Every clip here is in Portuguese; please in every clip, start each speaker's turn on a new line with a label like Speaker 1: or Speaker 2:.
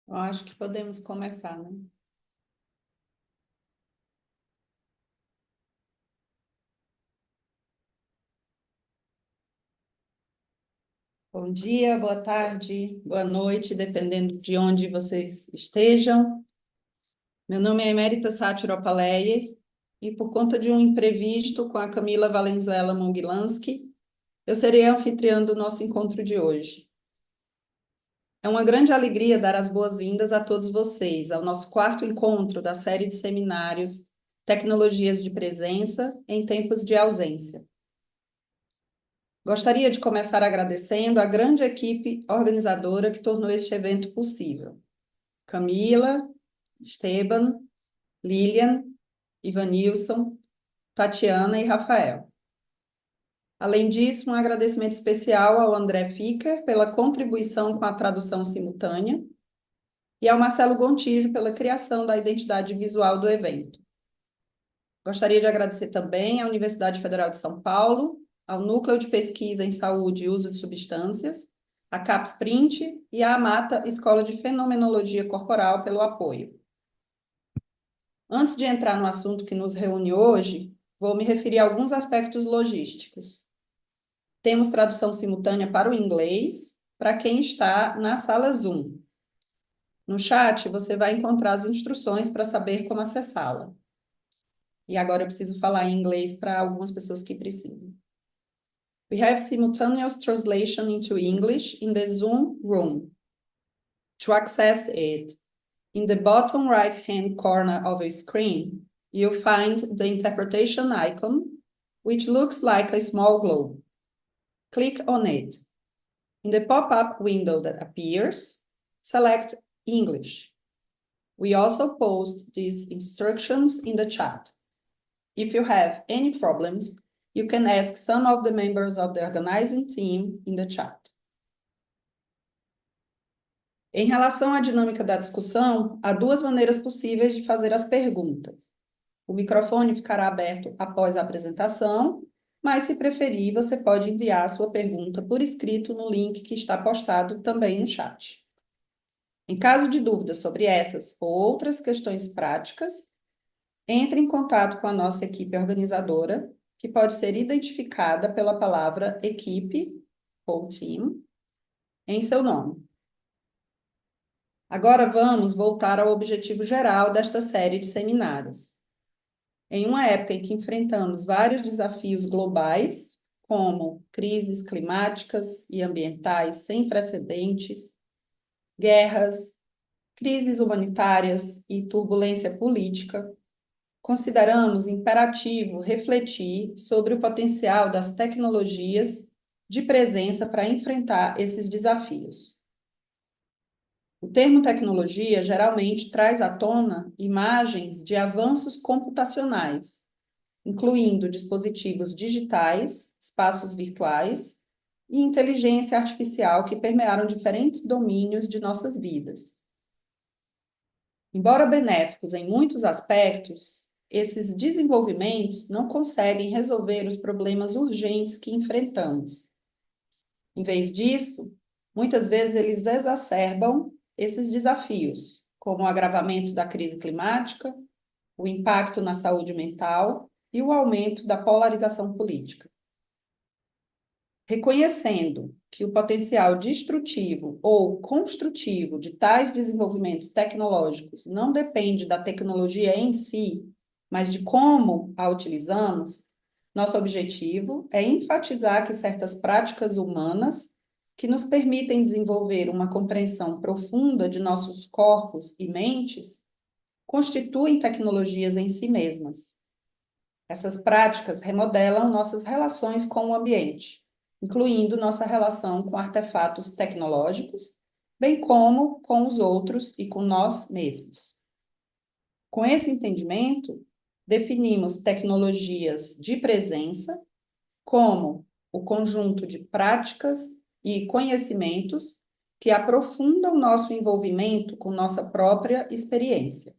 Speaker 1: Eu acho que podemos começar, né? Bom dia, boa tarde, boa noite, dependendo de onde vocês estejam. Meu nome é Emérita Sátiropaleie e por conta de um imprevisto com a Camila Valenzuela Mongilansky, eu serei a anfitriã do nosso encontro de hoje. É uma grande alegria dar as boas-vindas a todos vocês ao nosso quarto encontro da série de seminários Tecnologias de Presença em Tempos de Ausência. Gostaria de começar agradecendo a grande equipe organizadora que tornou este evento possível. Camila, Esteban, Lilian, Ivanilson, Tatiana e Rafael. Além disso, um agradecimento especial ao André Ficker pela contribuição com a tradução simultânea e ao Marcelo Gontijo pela criação da identidade visual do evento. Gostaria de agradecer também à Universidade Federal de São Paulo, ao Núcleo de Pesquisa em Saúde e Uso de Substâncias, à CAPSPrint e à AMATA Escola de Fenomenologia Corporal pelo apoio. Antes de entrar no assunto que nos reúne hoje, vou me referir a alguns aspectos logísticos. Temos tradução simultânea para o inglês, para quem está na sala Zoom. No chat, você vai encontrar as instruções para saber como acessá-la. E agora eu preciso falar em inglês para algumas pessoas que precisam. We have simultaneous translation into English in the Zoom room. To access it, in the bottom right-hand corner of your screen, you'll find the interpretation icon, which looks like a small globe. Click on it. In the pop-up window that appears, select English. We also post these instructions in the chat. If you have any problems, you can ask some of the members of the organizing team in the chat. Em relação à dinâmica da discussão, há duas maneiras possíveis de fazer as perguntas. O microfone ficará aberto após a apresentação, mas se preferir, você pode enviar a sua pergunta por escrito no link que está postado também no chat. Em caso de dúvidas sobre essas ou outras questões práticas, entre em contato com a nossa equipe organizadora, que pode ser identificada pela palavra equipe ou team em seu nome. Agora vamos voltar ao objetivo geral desta série de seminários. Em uma época em que enfrentamos vários desafios globais, como crises climáticas e ambientais sem precedentes, guerras, crises humanitárias e turbulência política, consideramos imperativo refletir sobre o potencial das tecnologias de presença para enfrentar esses desafios. O termo tecnologia geralmente traz à tona imagens de avanços computacionais, incluindo dispositivos digitais, espaços virtuais e inteligência artificial que permearam diferentes domínios de nossas vidas. Embora benéficos em muitos aspectos, esses desenvolvimentos não conseguem resolver os problemas urgentes que enfrentamos. Em vez disso, muitas vezes eles exacerbam esses desafios, como o agravamento da crise climática, o impacto na saúde mental e o aumento da polarização política. Reconhecendo que o potencial destrutivo ou construtivo de tais desenvolvimentos tecnológicos não depende da tecnologia em si, mas de como a utilizamos, nosso objetivo é enfatizar que certas práticas humanas que nos permitem desenvolver uma compreensão profunda de nossos corpos e mentes constituem tecnologias em si mesmas. Essas práticas remodelam nossas relações com o ambiente, incluindo nossa relação com artefatos tecnológicos, bem como com os outros e com nós mesmos. Com esse entendimento, definimos tecnologias de presença como o conjunto de práticas e conhecimentos que aprofundam nosso envolvimento com nossa própria experiência.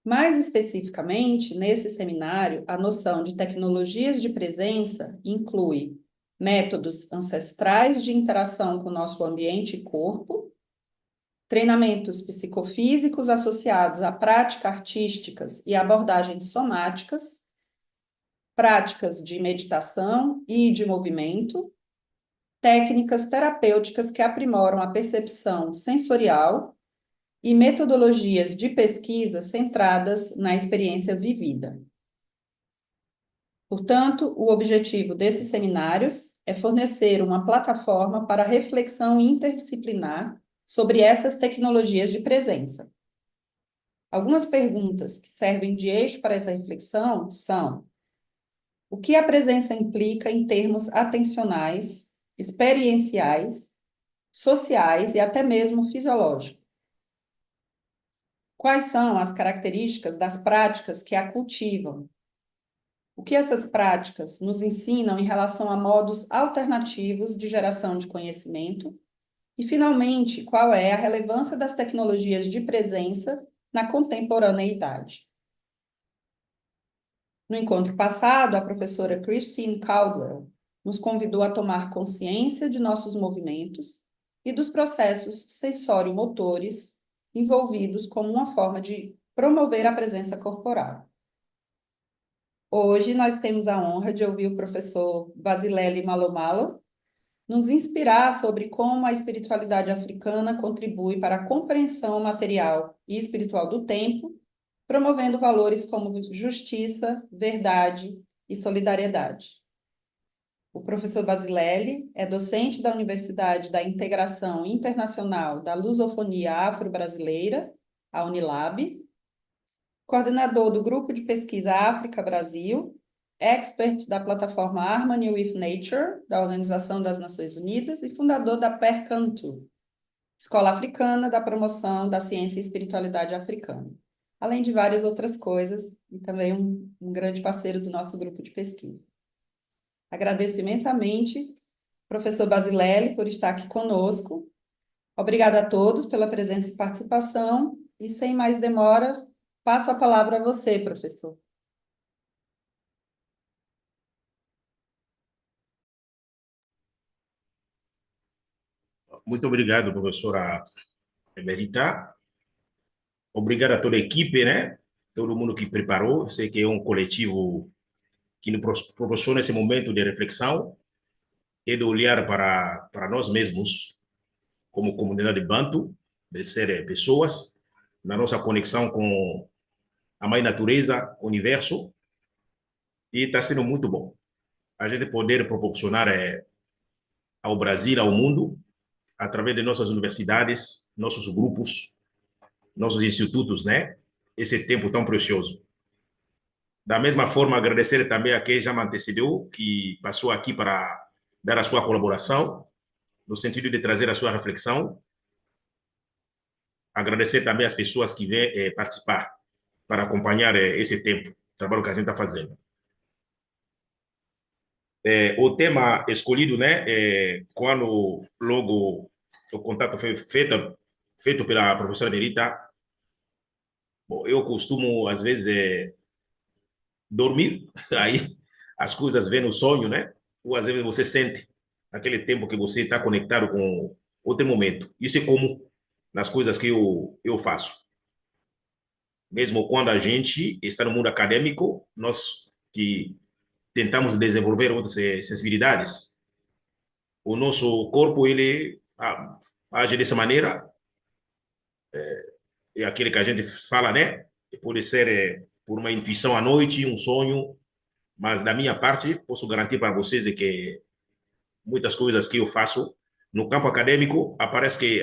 Speaker 1: Mais especificamente, nesse seminário, a noção de tecnologias de presença inclui métodos ancestrais de interação com nosso ambiente e corpo, treinamentos psicofísicos associados a práticas artísticas e abordagens somáticas, práticas de meditação e de movimento, técnicas terapêuticas que aprimoram a percepção sensorial e metodologias de pesquisa centradas na experiência vivida. Portanto, o objetivo desses seminários é fornecer uma plataforma para reflexão interdisciplinar sobre essas tecnologias de presença. Algumas perguntas que servem de eixo para essa reflexão são: o que a presença implica em termos atencionais, experienciais, sociais e até mesmo fisiológicos? Quais são as características das práticas que a cultivam? O que essas práticas nos ensinam em relação a modos alternativos de geração de conhecimento? E, finalmente, qual é a relevância das tecnologias de presença na contemporaneidade? No encontro passado, a professora Christine Caldwell nos convidou a tomar consciência de nossos movimentos e dos processos sensório-motores envolvidos como uma forma de promover a presença corporal. Hoje nós temos a honra de ouvir o professor Basilele Malomalo nos inspirar sobre como a espiritualidade africana contribui para a compreensão material e espiritual do tempo, promovendo valores como justiça, verdade e solidariedade. O professor Basilele é docente da Universidade da Integração Internacional da Lusofonia Afro-Brasileira, a Unilab, coordenador do Grupo de Pesquisa África-Brasil, expert da plataforma Harmony with Nature, da Organização das Nações Unidas, e fundador da Percantu, Escola Africana da Promoção da Ciência e Espiritualidade Africana, além de várias outras coisas, e também um grande parceiro do nosso grupo de pesquisa. Agradeço imensamente, professor Basilele, por estar aqui conosco. Obrigada a todos pela presença e participação, e sem mais demora, passo a palavra a você, professor.
Speaker 2: Muito obrigado, professora Emerita. Obrigado a toda a equipe, né? Todo mundo que preparou. Eu sei que é um coletivo que nos proporciona esse momento de reflexão e de olhar para nós mesmos, como comunidade Bantu, de ser pessoas, na nossa conexão com a mãe natureza, o universo, e está sendo muito bom. A gente poder proporcionar ao Brasil, ao mundo, através de nossas universidades, nossos grupos, nossos institutos, né? Esse tempo tão precioso. Da mesma forma, agradecer também a quem já me antecedeu, que passou aqui para dar a sua colaboração, no sentido de trazer a sua reflexão. Agradecer também as pessoas que vêm participar, para acompanhar esse tempo, trabalho que a gente está fazendo. O tema escolhido, né, quando logo o contato foi feito pela professora Merita, bom, eu costumo, às vezes, dormir, aí as coisas vêm no sonho, né? Ou às vezes você sente aquele tempo que você está conectado com outro momento. Isso é comum nas coisas que eu faço. Mesmo quando a gente está no mundo acadêmico, nós que tentamos desenvolver outras sensibilidades, o nosso corpo, ele age dessa maneira, é aquele que a gente fala, né? Pode ser por uma intuição à noite, um sonho, mas da minha parte, posso garantir para vocês que muitas coisas que eu faço no campo acadêmico, aparece que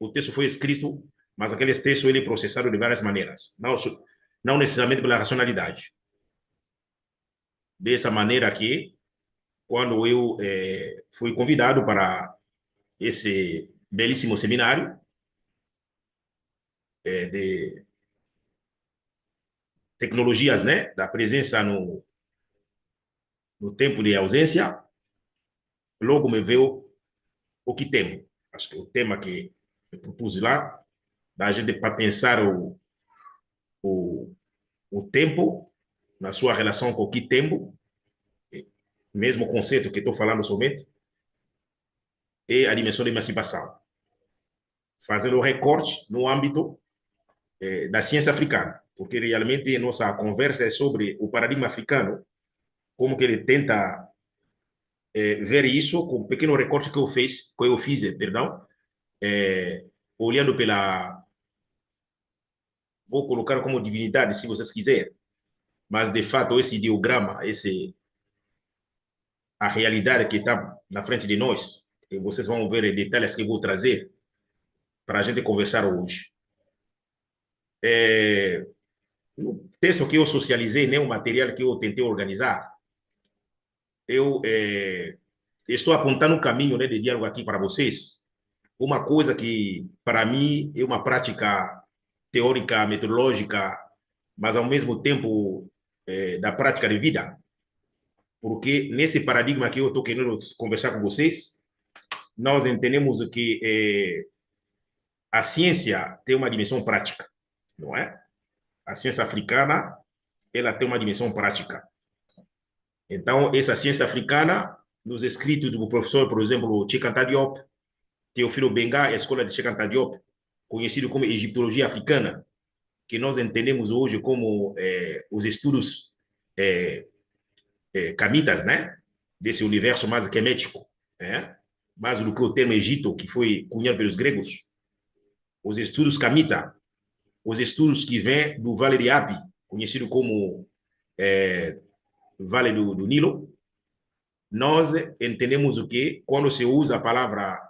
Speaker 2: o texto foi escrito, mas aquele texto ele é processado de várias maneiras, não necessariamente pela racionalidade. Dessa maneira que, quando eu fui convidado para esse belíssimo seminário de tecnologias, né, da presença no tempo de ausência, logo me veio o que temo. Acho que o tema que eu propus lá, da gente para pensar o, o tempo na sua relação com o que tempo, mesmo conceito que estou falando somente, e a dimensão de emancipação. fazendo o recorte no âmbito da ciência africana, porque realmente nossa conversa é sobre o paradigma africano, como que ele tenta ver isso com um pequeno recorte que eu fiz, perdão, olhando pela, vou colocar como divindade, se vocês quiserem, mas de fato esse ideograma, a realidade que está na frente de nós, e vocês vão ver detalhes que eu vou trazer para a gente conversar hoje. No texto que eu socializei, né, o material que eu tentei organizar, eu estou apontando um caminho, né, de diálogo aqui para vocês. Uma coisa que, para mim, é uma prática teórica, metodológica, mas, ao mesmo tempo, da prática de vida. Porque, nesse paradigma que eu estou querendo conversar com vocês, nós entendemos que a ciência tem uma dimensão prática, não é? A ciência africana, ela tem uma dimensão prática. Então, essa ciência africana, nos escritos do professor, por exemplo, Cheikh Anta Diop, Teofilo Benga, a escola de Cheikh Anta Diop, conhecido como egiptologia africana, que nós entendemos hoje como os estudos camitas, né? Desse universo mais quemético, né? Mais do que o termo Egito, que foi cunhado pelos gregos. Os estudos camita, os estudos que vêm do Vale de Api, conhecido como Vale do Nilo, nós entendemos o que, quando se usa a palavra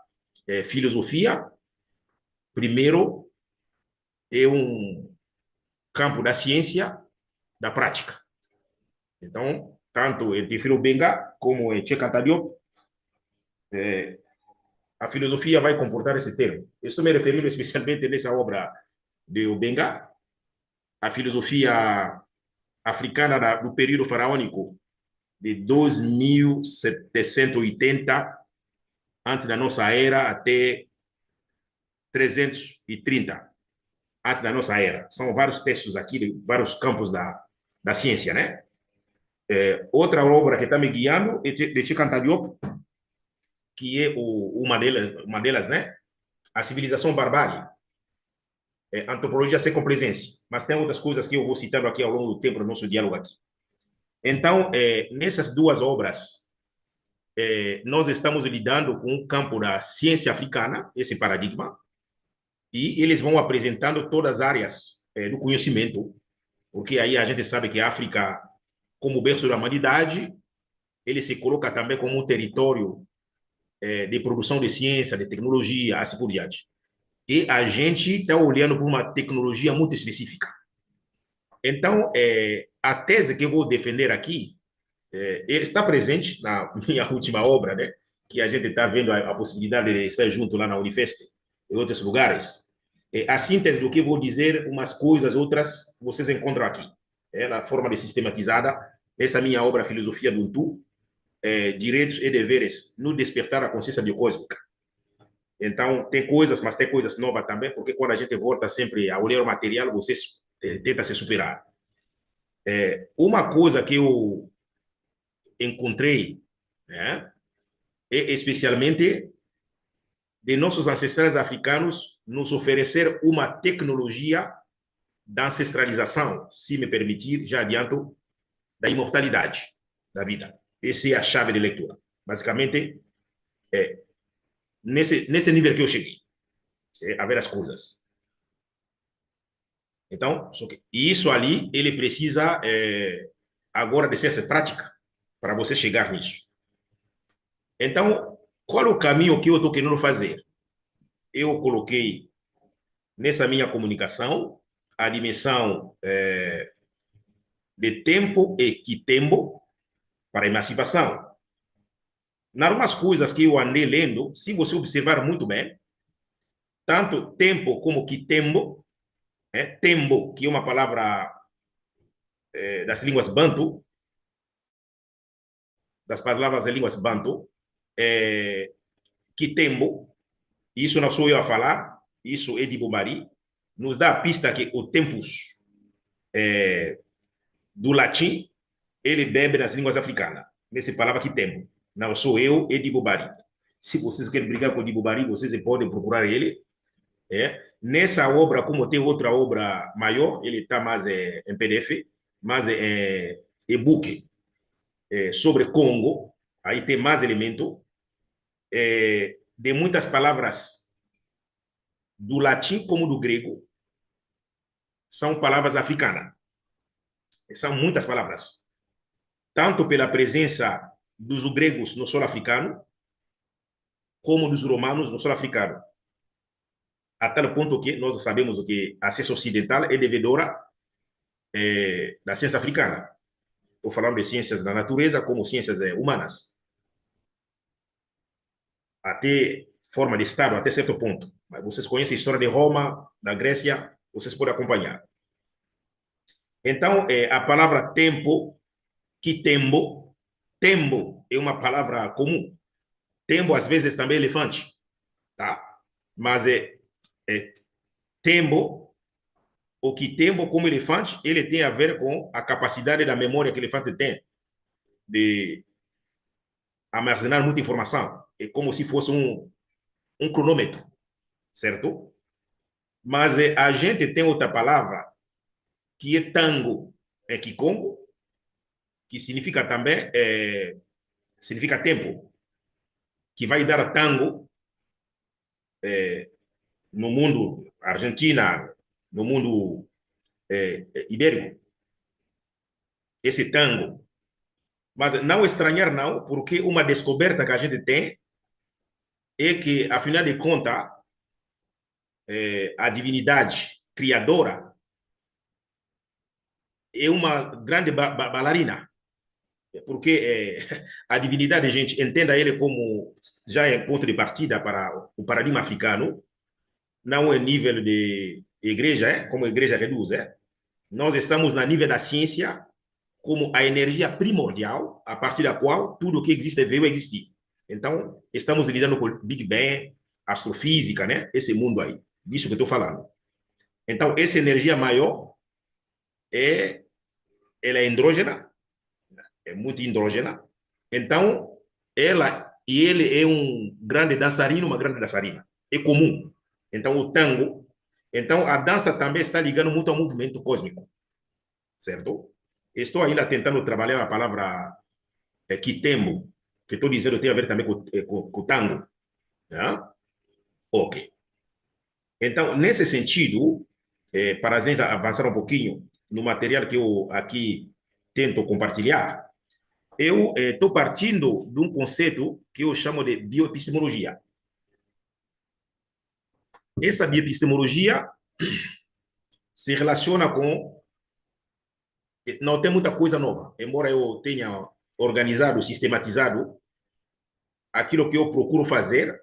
Speaker 2: filosofia, primeiro é um campo da ciência, da prática. Então, tanto em Tefilo Benga como em Cheikh Anta Diop, a filosofia vai comportar esse termo. Estou me referindo especialmente nessa obra de Benga, a filosofia africana do período faraônico de 2780 antes da nossa era até 330 antes da nossa era. São vários textos aqui, de vários campos da ciência, né? Outra obra que está me guiando é de Cheikh Anta Diop, que é uma delas, né? A Civilização Barbárie, Antropologia Second Presence. Mas tem outras coisas que eu vou citando aqui ao longo do tempo do nosso diálogo aqui. Então, nessas duas obras, nós estamos lidando com o campo da ciência africana, esse paradigma, e eles vão apresentando todas as áreas do conhecimento, porque aí a gente sabe que a África, como berço da humanidade, ele se coloca também como um território de produção de ciência, de tecnologia, assim por diante. E a gente está olhando para uma tecnologia muito específica. Então, a tese que eu vou defender aqui, ele está presente na minha última obra, né? Que a gente está vendo a possibilidade de estar junto lá na Unifesp e outros lugares. A síntese do que eu vou dizer, umas coisas, outras, vocês encontram aqui, na forma de sistematizada, essa minha obra, Filosofia do Untu, Direitos e Deveres no Despertar da Consciência Biocósmica. Então, tem coisas, mas tem coisas novas também, porque quando a gente volta sempre a olhar o material, você tenta se superar. Uma coisa que eu encontrei, né, é especialmente de nossos ancestrais africanos nos oferecer uma tecnologia da ancestralização, se me permitir, já adianto, da imortalidade da vida. Essa é a chave de leitura. Basicamente, nesse nível que eu cheguei, a ver as coisas. Então, isso ali, ele precisa agora de ciência prática para você chegar nisso. Então, qual é o caminho que eu estou querendo fazer? Eu coloquei nessa minha comunicação a dimensão de tempo e quitempo para a emancipação. Nas algumas coisas que eu andei lendo, se você observar muito bem, tanto tempo como quitempo, tempo, que é uma palavra das línguas bantu, das palavras das línguas bantu, quitempo, isso não sou eu a falar, isso é de Bobari, nos dá a pista que o tempus do latim, ele bebe nas línguas africanas, nessa palavra quitempo. Não sou eu, é de Bobari. Se vocês querem brigar com o Dibubari, vocês podem procurar ele, Nessa obra, como tem outra obra maior, ele está mais em PDF, mais em e-book sobre Congo, aí tem mais elemento de muitas palavras do latim como do grego, são palavras africanas. São muitas palavras. Tanto pela presença dos gregos no solo africano, como dos romanos no solo africano. A tal ponto que nós sabemos que a ciência ocidental é devedora da ciência africana. Estou falando de ciências da natureza como ciências humanas. Até forma de Estado, até certo ponto. Mas vocês conhecem a história de Roma, da Grécia, vocês podem acompanhar. Então, a palavra tempo, tembo é uma palavra comum. Tembo, às vezes, também é elefante, tá? Mas tembo, o tembo como elefante, ele tem a ver com a capacidade da memória que o elefante tem de armazenar muita informação. É como se fosse um cronômetro, certo? Mas a gente tem outra palavra que é tango, Kikongo, que significa também significa tempo, que vai dar tango no mundo Argentina, no mundo ibérico, esse tango. Mas não estranhar não, porque uma descoberta que a gente tem é que, afinal de contas, a divindade criadora é uma grande bailarina, porque a divindade, a gente entenda ele como já é ponto de partida para o paradigma africano, não é nível de igreja, como a igreja reduz. Nós estamos na nível da ciência como a energia primordial a partir da qual tudo que existe veio a existir. Então, estamos lidando com o Big Bang, astrofísica, né? Esse mundo aí, disso que eu estou falando. Então, essa energia maior ela é andrógena, é muito andrógena. Então, ele é um grande dançarino, uma grande dançarina. É comum. Então, o tango. Então, a dança também está ligando muito ao movimento cósmico, certo? Estou ainda tentando trabalhar a palavra kitembo, que estou dizendo tem a ver também com o tango. Né? Ok. Então, nesse sentido, para a gente avançar um pouquinho no material que eu aqui tento compartilhar, eu estou partindo de um conceito que eu chamo de bioepistemologia. Essa bioepistemologia se relaciona com... Não tem muita coisa nova, embora eu tenha organizado, sistematizado aquilo que eu procuro fazer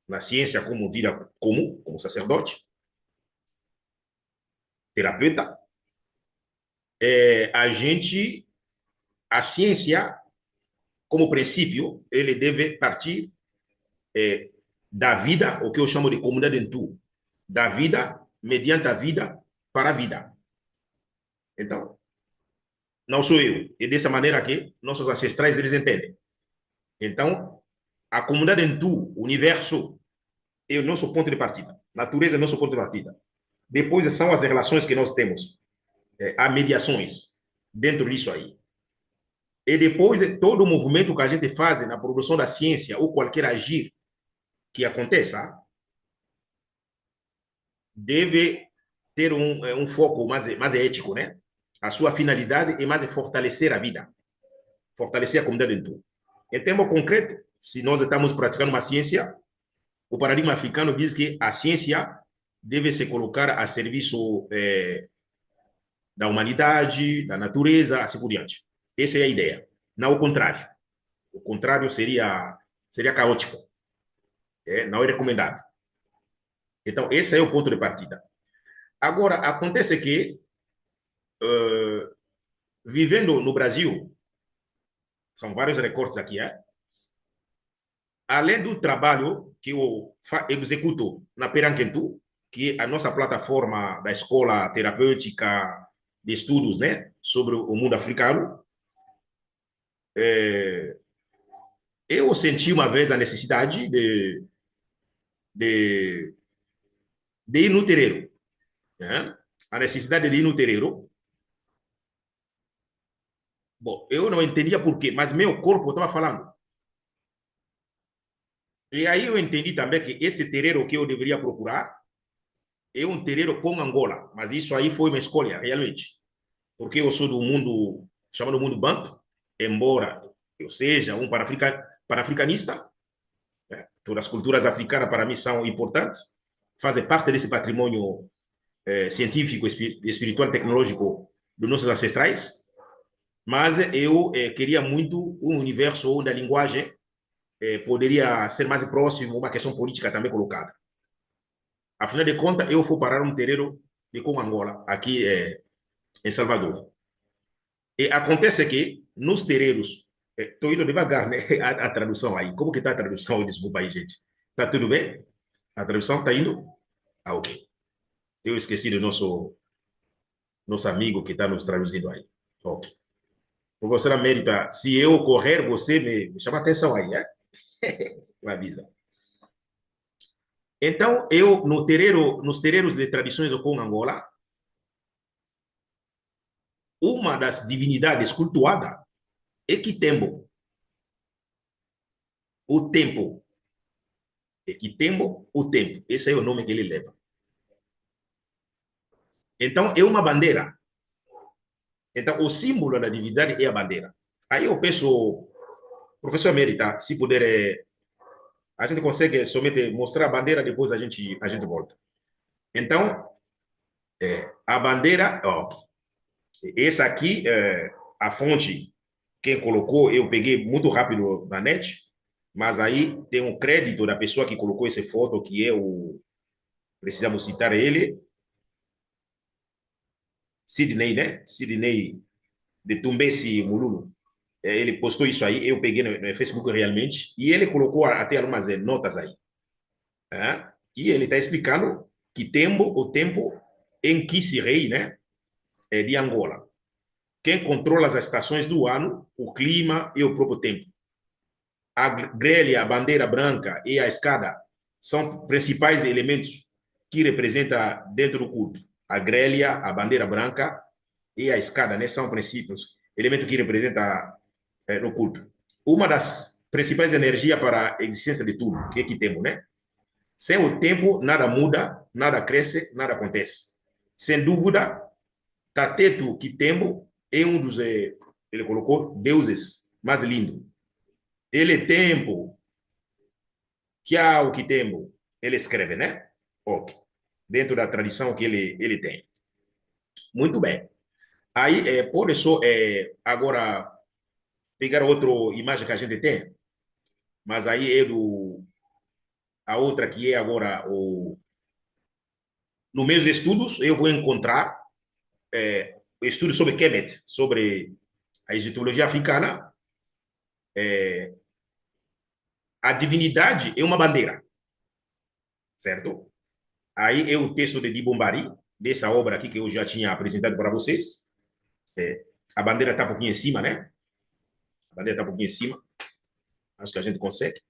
Speaker 2: na ciência como vida comum, como sacerdote, terapeuta. A ciência, como princípio, ele deve partir da vida, o que eu chamo de comunidade em tu, da vida, mediante a vida, para a vida. Então, não sou eu. É dessa maneira que nossos ancestrais eles entendem. Então, a comunidade em tu, o universo, é o nosso ponto de partida. Natureza é o nosso ponto de partida. Depois são as relações que nós temos. Há mediações dentro disso aí. E depois todo o movimento que a gente faz na produção da ciência ou qualquer agir que aconteça deve ter um foco mais ético, né? A sua finalidade é mais fortalecer a vida, fortalecer a comunidade em tudo. Em termos concretos, se nós estamos praticando uma ciência, o paradigma africano diz que a ciência deve se colocar a serviço da humanidade, da natureza, assim por diante. Essa é a ideia. Não o contrário. O contrário seria caótico. Não é recomendado. Então, esse é o ponto de partida. Agora, acontece que, vivendo no Brasil, são vários recortes aqui, além do trabalho que eu executo na Peranquentu, que é a nossa plataforma da escola terapêutica de estudos, né, sobre o mundo africano, eu senti uma vez a necessidade de de ir no terreiro. Né? A necessidade de ir no terreiro. Bom, eu não entendia por quê, mas meu corpo estava falando. E aí eu entendi também que esse terreiro que eu deveria procurar é um terreiro com Angola. Mas isso aí foi uma escolha, realmente. Porque eu sou do mundo, chamado mundo banto, embora eu seja um panafricanista, né? Todas as culturas africanas para mim são importantes, fazem parte desse patrimônio científico, espiritual, tecnológico dos nossos ancestrais, mas eu queria muito um universo onde a linguagem poderia ser mais próximo, uma questão política também colocada. Afinal de contas, eu fui parar um terreiro de Congo Angola, aqui em Salvador. E acontece que nos terreiros, estou indo devagar, né? A tradução aí. Como que está a tradução? Desculpa aí, gente. Está tudo bem? A tradução está indo? Ah, ok. Eu esqueci do nosso amigo que está nos traduzindo aí. Ok. Professora Mérita, se eu correr, você me chama atenção aí, né? Me avisa. Então, eu, no terreiro, nos terreiros de tradições do Congo Angola, uma das divindades cultuadas é Kitembo, o tempo. É Kitembo, o tempo. Esse é o nome que ele leva. Então, é uma bandeira. Então, o símbolo da divindade é a bandeira. Aí eu peço, professor Emérita, se puder, a gente consegue somente mostrar a bandeira, depois a gente volta. Então, a bandeira, ó, essa aqui, a fonte, quem colocou, eu peguei muito rápido na net, mas aí tem um crédito da pessoa que colocou essa foto, que é o, precisamos citar ele, Sidney, né? Sidney de Tumbesi Mululu. Ele postou isso aí, eu peguei no Facebook realmente, e ele colocou até algumas notas aí. Né? E ele está explicando que o tempo em que se rei, né, é de Angola. Quem controla as estações do ano, o clima e o próprio tempo. A grelha, a bandeira branca e a escada são principais elementos que representam dentro do culto. A grelha, a bandeira branca e a escada, né, são princípios, elementos que representam no culto. Uma das principais energias para a existência de tudo que temos, né? Sem o tempo, nada muda, nada cresce, nada acontece. Sem dúvida, Tateto Kitembo é um dos, ele colocou, deuses mais lindos. Ele é tempo, Kiao Kitembo, ele escreve, né? Ok. Dentro da tradição que ele tem. Muito bem. Aí, pode só, agora, pegar outra imagem que a gente tem, mas aí é a outra que é agora no meio de estudos, eu vou encontrar estudos sobre Kemet, sobre a egiptologia africana. A divindade é uma bandeira, certo? Aí é o texto de Dibombari, dessa obra aqui que eu já tinha apresentado para vocês. A bandeira está um pouquinho em cima, né? A bandeira está um pouquinho em cima. Acho que a gente consegue.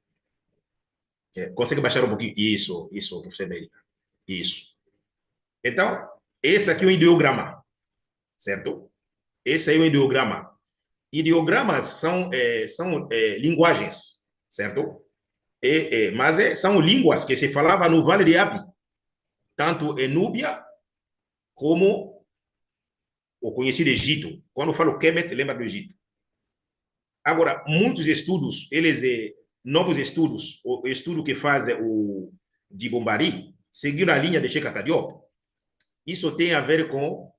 Speaker 2: Consegue baixar um pouquinho? Isso, professor América. Isso. Então, esse aqui é um ideograma, certo? Esse aí é um ideograma. Ideogramas são linguagens, certo? Mas são línguas que se falava no Vale de Abi, tanto em Núbia como o conhecido Egito. Quando eu falo Kemet, lembra do Egito. Agora, muitos estudos, novos estudos, o estudo que faz o de Bombari, seguindo a linha de Cheikh Anta Diop, isso tem a ver com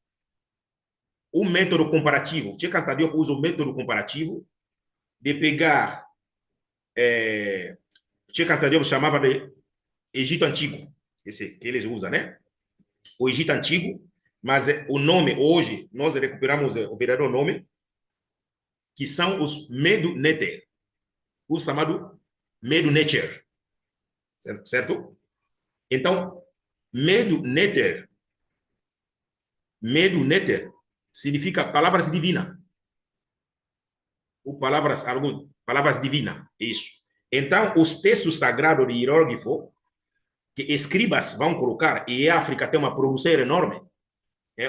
Speaker 2: o método comparativo. Cheikh Anta Diop usa o método comparativo de pegar, Cheikh Anta Diop chamava de Egito Antigo, esse que eles usam, né? O Egito Antigo, mas o nome, hoje, nós recuperamos o verdadeiro nome, que são os Medu Neter, o chamado Medu Neter, certo? Então, Medu Neter significa palavras divinas, ou palavras divinas, isso. Então, os textos sagrados de hieróglifo, que escribas vão colocar, e a África tem uma produção enorme.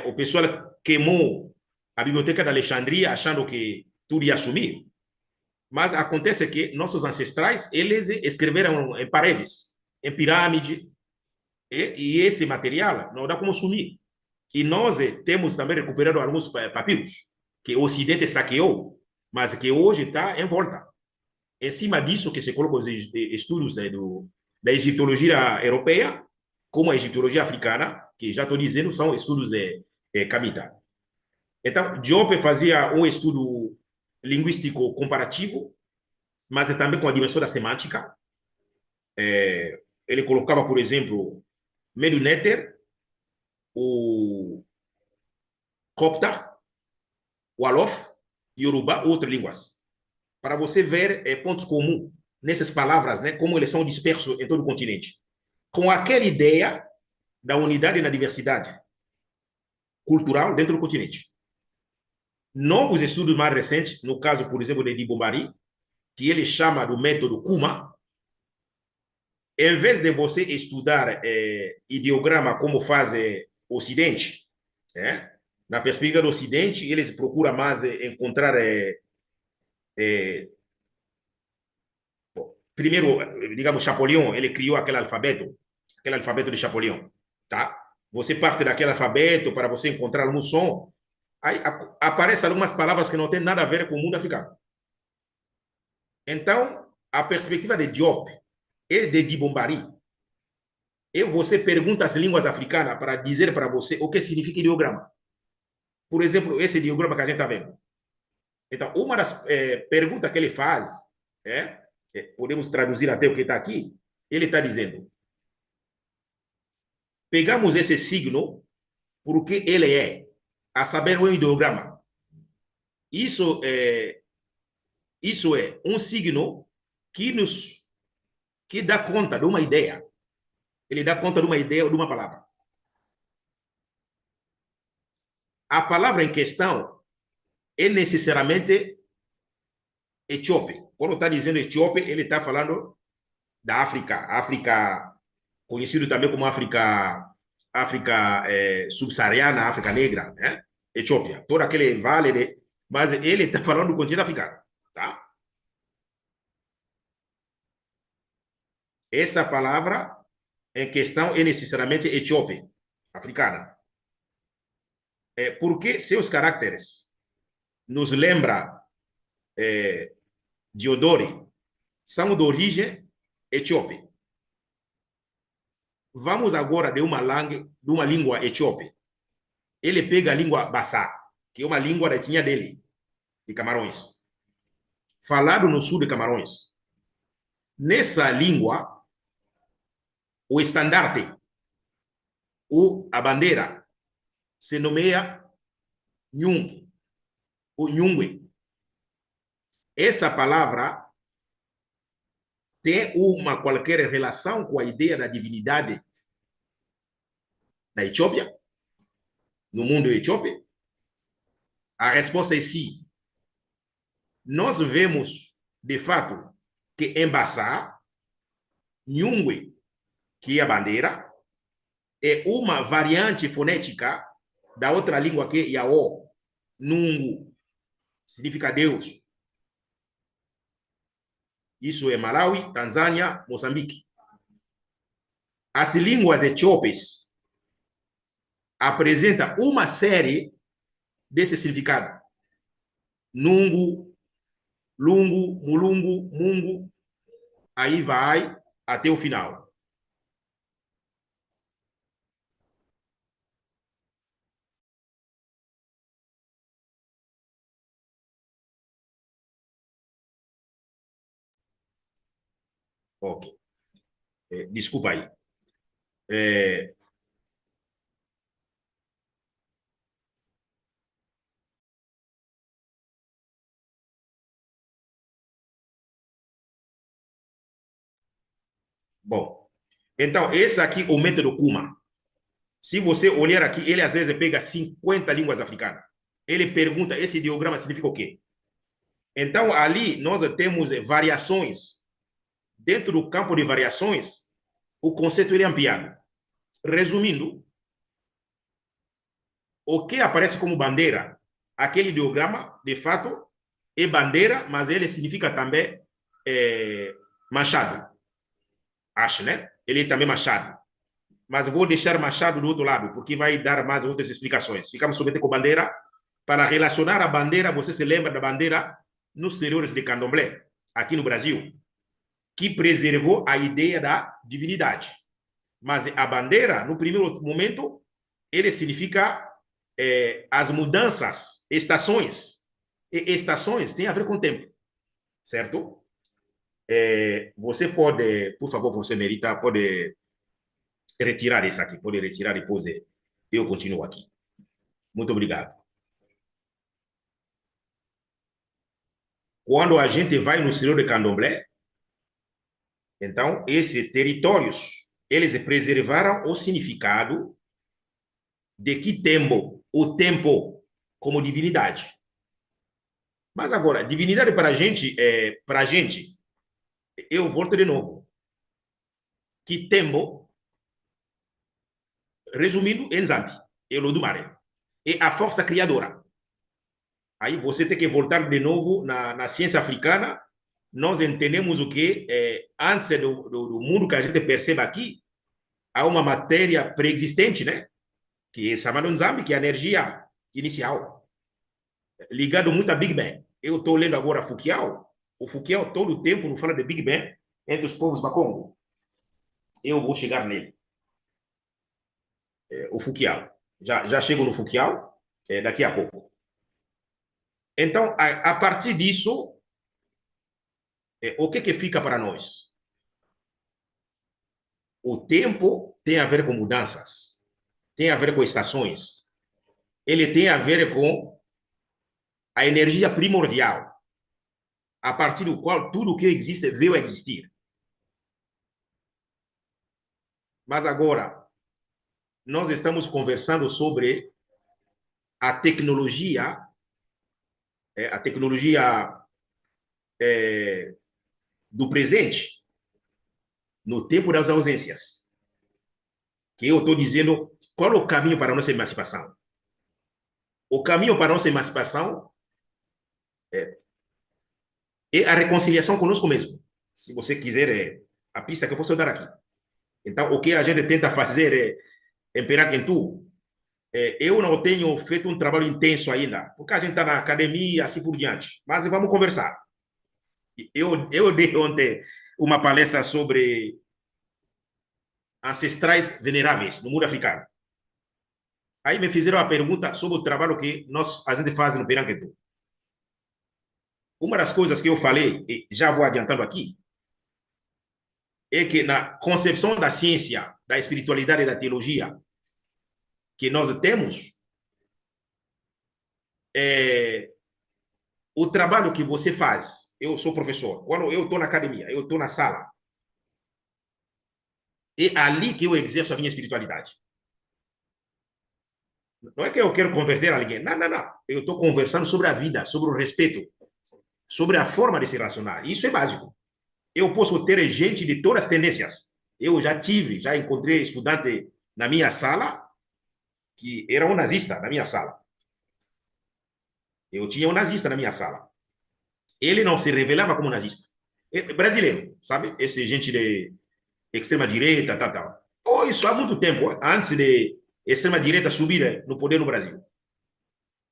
Speaker 2: O pessoal queimou a Biblioteca de Alexandria achando que tudo ia sumir. Mas acontece que nossos ancestrais, eles escreveram em paredes, em pirâmide, e esse material não dá como sumir. E nós temos também recuperado alguns papiros que o Ocidente saqueou, mas que hoje está em volta. Em cima disso que se colocam os estudos da egiptologia europeia, como a egiptologia africana, que já estou dizendo, são estudos capitais. Então, Diop fazia um estudo linguístico comparativo, mas também com a dimensão da semântica. Ele colocava, por exemplo, Medu-Neter, o Copta, o Wolof, Yoruba, outras línguas, para você ver pontos comuns nessas palavras, né, como eles são dispersos em todo o continente, com aquela ideia da unidade na diversidade cultural dentro do continente. Novos estudos mais recentes, no caso, por exemplo, de Dibombari, que ele chama do método Kuma, em vez de você estudar ideograma como faz o Ocidente, na perspectiva do Ocidente, eles procuram mais encontrar primeiro, digamos, Chapolin, ele criou aquele alfabeto de Chapolin, tá? Você parte daquele alfabeto para você encontrar algum som, aí aparecem algumas palavras que não têm nada a ver com o mundo africano. Então, a perspectiva de Diop e de Dibombari, e você pergunta as línguas africanas para dizer para você o que significa ideograma. Por exemplo, esse ideograma que a gente está vendo. Então, uma das perguntas que ele faz, podemos traduzir até o que está aqui, ele está dizendo: pegamos esse signo porque ele é, a saber, um ideograma. Isso é um signo que dá conta de uma ideia. Ele dá conta de uma ideia ou de uma palavra. A palavra em questão é necessariamente etíope. Quando está dizendo etíope, ele está falando da África. África, conhecido também como África subsaariana, África negra, né? Etiópia. Todo aquele vale, mas ele está falando do continente africano, tá? Essa palavra em questão é necessariamente etíope, africana. Porque seus caracteres nos lembra Diodori, são de origem etíope. Vamos agora de uma língua etíope. Ele pega a língua Bassá, que é uma língua da etnia dele, de Camarões, falado no sul de Camarões. Nessa língua, o estandarte, ou a bandeira, se nomeia Nhung, ou Nhungwe. Essa palavra tem uma qualquer relação com a ideia da divindade da Etiópia, no mundo etíope? A resposta é sim. Nós vemos, de fato, que em Bassá, Nhungwe, que é a bandeira, é uma variante fonética da outra língua que é Yao. Nungu significa Deus. Isso é Malawi, Tanzânia, Moçambique. As línguas etíopes apresentam uma série desse significado. Nungu, Lungu, Mulungu, Mungu, aí vai até o final. Ok. Desculpa aí. Bom, então, esse aqui é o método Kuma. Se você olhar aqui, ele às vezes pega 50 línguas africanas. Ele pergunta, esse ideograma significa o quê? Então, ali nós temos variações. Dentro do campo de variações, o conceito ele é ampliado. Resumindo, o que aparece como bandeira, aquele ideograma, de fato, é bandeira, mas ele significa também machado. Acho, né? Ele é também machado. Mas eu vou deixar machado do outro lado, porque vai dar mais outras explicações. Ficamos somente com bandeira. Para relacionar a bandeira, você se lembra da bandeira nos terreiros de Candomblé, aqui no Brasil, que preservou a ideia da divindade. Mas a bandeira, no primeiro momento, ele significa as mudanças, estações. E estações tem a ver com o tempo, certo? Você pode, por favor, você merita, pode retirar isso aqui, pode retirar depois eu continuo aqui. Muito obrigado. Quando a gente vai no Senhor de Candomblé, então, esses territórios, eles preservaram o significado de que tempo, o tempo como divindade. Mas agora, divindade para a gente, eu volto de novo. Que tempo, resumindo, em Zambi, é o do mar. É a força criadora. Aí você tem que voltar de novo na ciência africana. Nós entendemos o que, antes do mundo que a gente percebe aqui, há uma matéria pré-existente, né? Que é chamada Nzambi, que é a energia inicial, ligado muito a Big Bang. Eu estou lendo agora Foucault. O Foucault todo o tempo não fala de Big Bang entre os povos Bakongo. Eu vou chegar nele. O Foucault. Já chego no Foucault daqui a pouco. Então, a partir disso, o que fica para nós? O tempo tem a ver com mudanças, tem a ver com estações, ele tem a ver com a energia primordial, a partir do qual tudo que existe veio a existir. Mas agora, nós estamos conversando sobre a tecnologia do presente, no tempo das ausências. Que eu estou dizendo qual é o caminho para a nossa emancipação. O caminho para a nossa emancipação é a reconciliação conosco mesmo. Se você quiser, a pista que eu posso dar aqui. Então, o que a gente tenta fazer em Peraquentu, eu não tenho feito um trabalho intenso ainda, porque a gente está na academia, assim por diante. Mas vamos conversar. Eu dei ontem uma palestra sobre ancestrais veneráveis no mundo africano. Aí me fizeram a pergunta sobre o trabalho que a gente faz no Peraquentu. Uma das coisas que eu falei, e já vou adiantando aqui, é que na concepção da ciência, da espiritualidade e da teologia que nós temos, o trabalho que você faz, eu sou professor, quando eu estou na academia, eu estou na sala, é ali que eu exerço a minha espiritualidade. Não é que eu quero converter alguém, não. Eu estou conversando sobre a vida, sobre o respeito, sobre a forma de se relacionar. Isso é básico. Eu posso ter gente de todas as tendências. Eu já encontrei estudante na minha sala que era um nazista na minha sala. Eu tinha um nazista na minha sala. Ele não se revelava como nazista. Brasileiro, sabe? Esse gente de extrema-direita, tal. Oh, isso há muito tempo, antes de extrema-direita subir no poder no Brasil.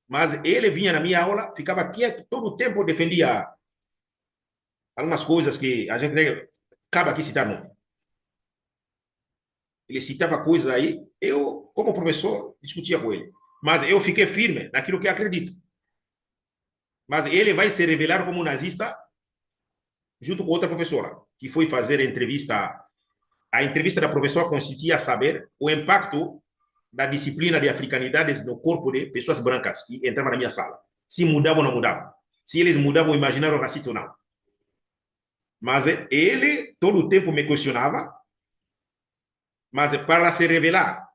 Speaker 2: Mas ele vinha na minha aula, ficava quieto, todo o tempo defendia algumas coisas que a gente acaba aqui citar nome. Ele citava coisas aí, eu, como professor, discutia com ele. Mas eu fiquei firme naquilo que acredito. Mas ele vai se revelar como nazista junto com outra professora, que foi fazer a entrevista. A entrevista da professora consistia a saber o impacto da disciplina de africanidades no corpo de pessoas brancas que entravam na minha sala. Se mudavam ou não mudavam. Se eles mudavam o imaginário racista ou não. Mas ele, todo o tempo, me questionava, mas para se revelar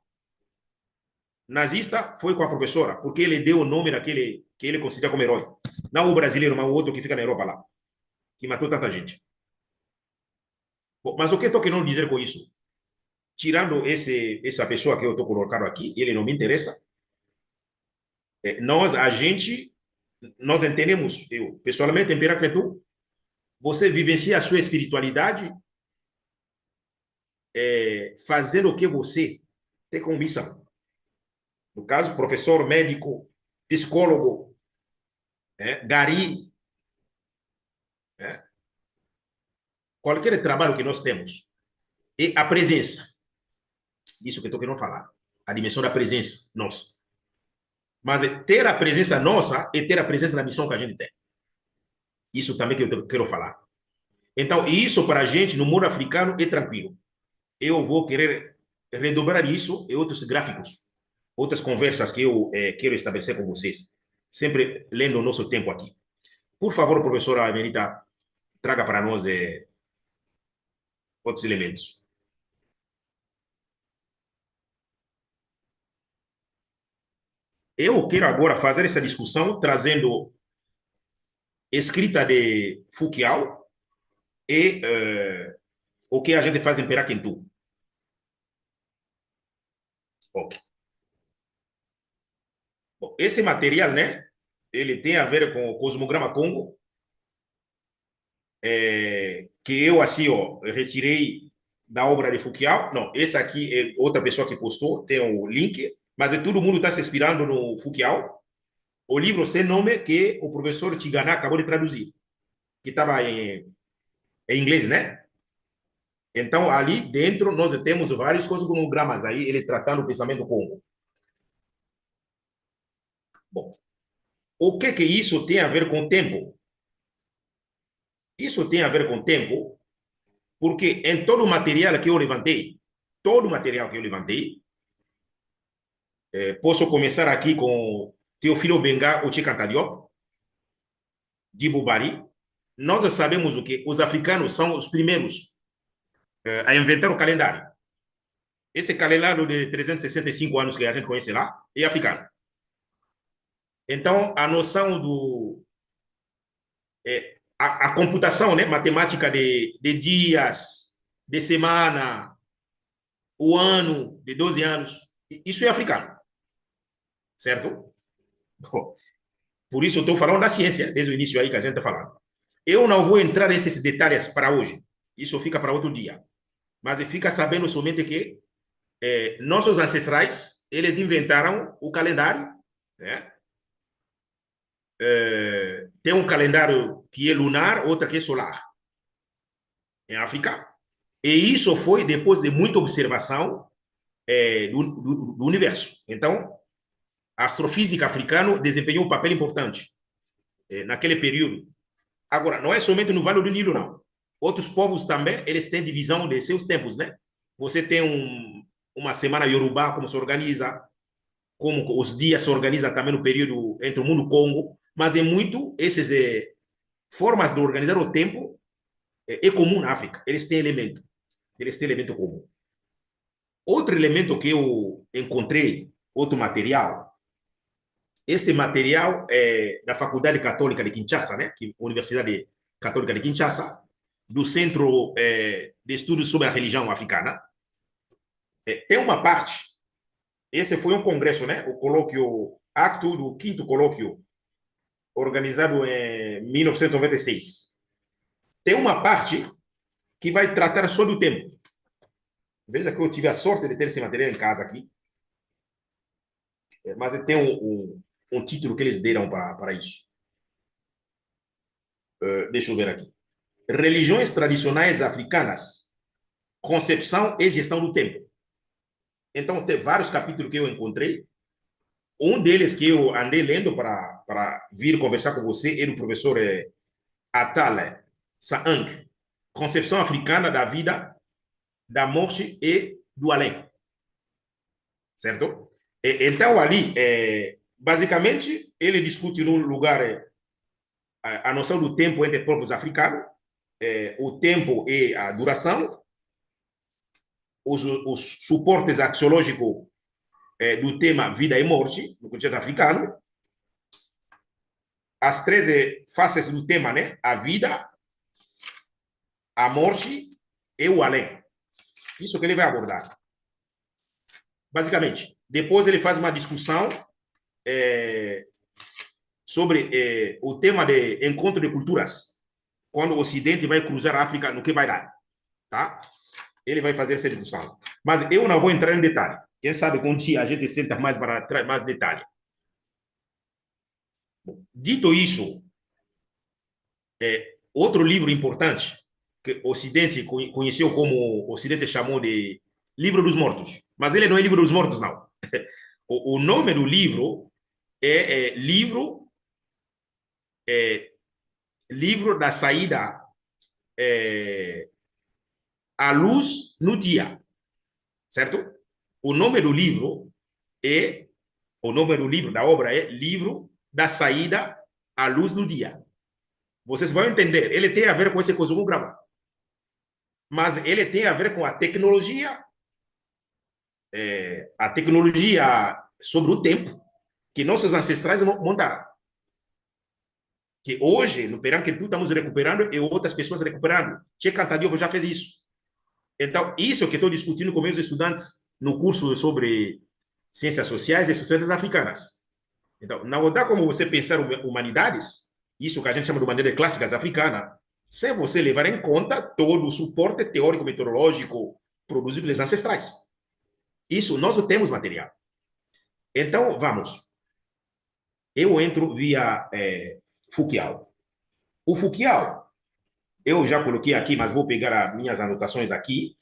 Speaker 2: nazista foi com a professora, porque ele deu o nome daquele que ele considera como herói. Não o brasileiro, mas o outro que fica na Europa lá, que matou tanta gente. Bom, mas o que estou querendo dizer com isso? tirando essa pessoa que eu estou colocando aqui, ele não me interessa. Nós, a gente, nós entendemos, eu, pessoalmente, em Piracretu, você vivencia a sua espiritualidade fazendo o que você tem convicção. No caso, professor, médico, psicólogo, gari, qualquer trabalho que nós temos, e a presença, isso que eu estou querendo falar, a dimensão da presença nossa. Mas ter a presença nossa e ter a presença da missão que a gente tem. Isso também que eu quero falar. Então, isso para a gente, no mundo africano, é tranquilo. Eu vou querer redobrar isso e outros gráficos, outras conversas que eu quero estabelecer com vocês, sempre lendo o nosso tempo aqui. Por favor, professora Emerita, traga para nós outros elementos. Eu quero agora fazer essa discussão trazendo escrita de Foucault e o que a gente faz em Peraquentu. Ok. Bom, esse material, né, ele tem a ver com o Cosmograma Congo, que eu, assim, ó, retirei da obra de Foucault. Não, esse aqui é outra pessoa que postou, tem o link, mas todo mundo está se inspirando no Foucault. O livro sem nome que o professor Tigana acabou de traduzir, que estava em inglês, né? Então, ali dentro, nós temos vários cosmogramas aí, ele tratando o pensamento Congo. Bom, o que isso tem a ver com o tempo? Isso tem a ver com o tempo, porque em todo o material que eu levantei, todo o material que eu levantei, posso começar aqui com Teofilo Benga Ochekanta Diop, de Bubari. Nós sabemos o que os africanos são os primeiros a inventar o calendário. Esse calendário de 365 anos que a gente conhece lá é africano. Então, a noção a computação, né, matemática de dias, de semana, o ano, de 12 anos, isso é africano. Certo? Bom, por isso eu estou falando da ciência, desde o início aí que a gente está falando. Eu não vou entrar nesses detalhes para hoje. Isso fica para outro dia. Mas fica sabendo somente que nossos ancestrais, eles inventaram o calendário, né? Tem um calendário que é lunar, outro que é solar, em África. E isso foi depois de muita observação do universo. Então, a astrofísica africana desempenhou um papel importante naquele período. Agora, não é somente no Vale do Nilo, não. Outros povos também, eles têm divisão de seus tempos, né? Você tem uma semana Yorubá, como se organiza, como os dias se organizam também no período entre o mundo Congo, mas é muito essas formas de organizar o tempo é comum na África. Eles têm elemento comum. Outro elemento que eu encontrei, outro material, esse material é da Faculdade Católica de Kinshasa, né? Que Universidade Católica de Kinshasa, do Centro de Estudos sobre a Religião Africana. Tem uma parte, esse foi um congresso, né? O colóquio, acto do 5º colóquio, organizado em 1996. Tem uma parte que vai tratar sobre o tempo. Veja que eu tive a sorte de ter esse material em casa aqui, mas tem um título que eles deram para isso. Deixa eu ver aqui. Religiões tradicionais africanas, concepção e gestão do tempo. Então, tem vários capítulos que eu encontrei. Um deles que eu andei lendo para vir conversar com você é do professor Atale Saang, Concepção Africana da Vida, da Morte e do Além. Certo? Então, ali, basicamente, ele discute no lugar a noção do tempo entre povos africanos, o tempo e a duração, os suportes axiológicos do tema vida e morte, no contexto africano, as 13 faces do tema, né? A vida, a morte e o além. Isso que ele vai abordar. basicamente. Depois ele faz uma discussão sobre o tema de encontro de culturas, quando o Ocidente vai cruzar a África, no que vai dar, tá? Ele vai fazer essa discussão. Mas eu não vou entrar em detalhe. Quem sabe com um dia a gente senta mais para trazer mais detalhe. Dito isso, outro livro importante que o Ocidente conheceu como o Ocidente chamou de Livro dos Mortos, mas ele não é Livro dos Mortos, não. O nome do livro é livro da saída à luz no dia, certo? O nome do livro da obra é Livro da Saída à Luz do Dia. Vocês vão entender, ele tem a ver com esse cosmograma, mas ele tem a ver com a tecnologia sobre o tempo que nossos ancestrais montaram. Que hoje, no período que tu estamos recuperando e outras pessoas recuperando. Che Cantadiopo já fez isso. Então, isso que estou discutindo com meus estudantes no curso sobre ciências sociais e sociedades africanas. Então, não dá como você pensar humanidades, isso que a gente chama de humanidades clássicas africanas, sem você levar em conta todo o suporte teórico-metodológico produzido pelos ancestrais. Isso nós não temos material. Então, vamos. Eu entro via Foucault. O Foucault, eu já coloquei aqui, mas vou pegar as minhas anotações aqui.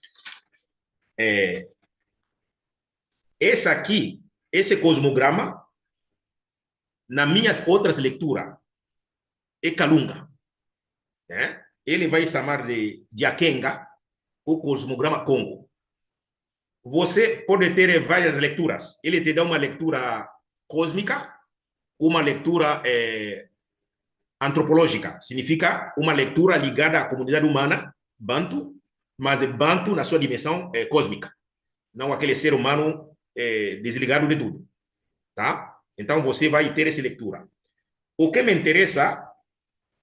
Speaker 2: Esse cosmograma, nas minhas outras leituras, é Kalunga. Né? Ele vai chamar de Akenga, o cosmograma Congo. Você pode ter várias leituras. Ele te dá uma leitura cósmica, uma leitura antropológica. Significa uma leitura ligada à comunidade humana, Bantu, mas Bantu na sua dimensão cósmica. Não aquele ser humano desligado de tudo. Tá? Então, você vai ter essa leitura. O que me interessa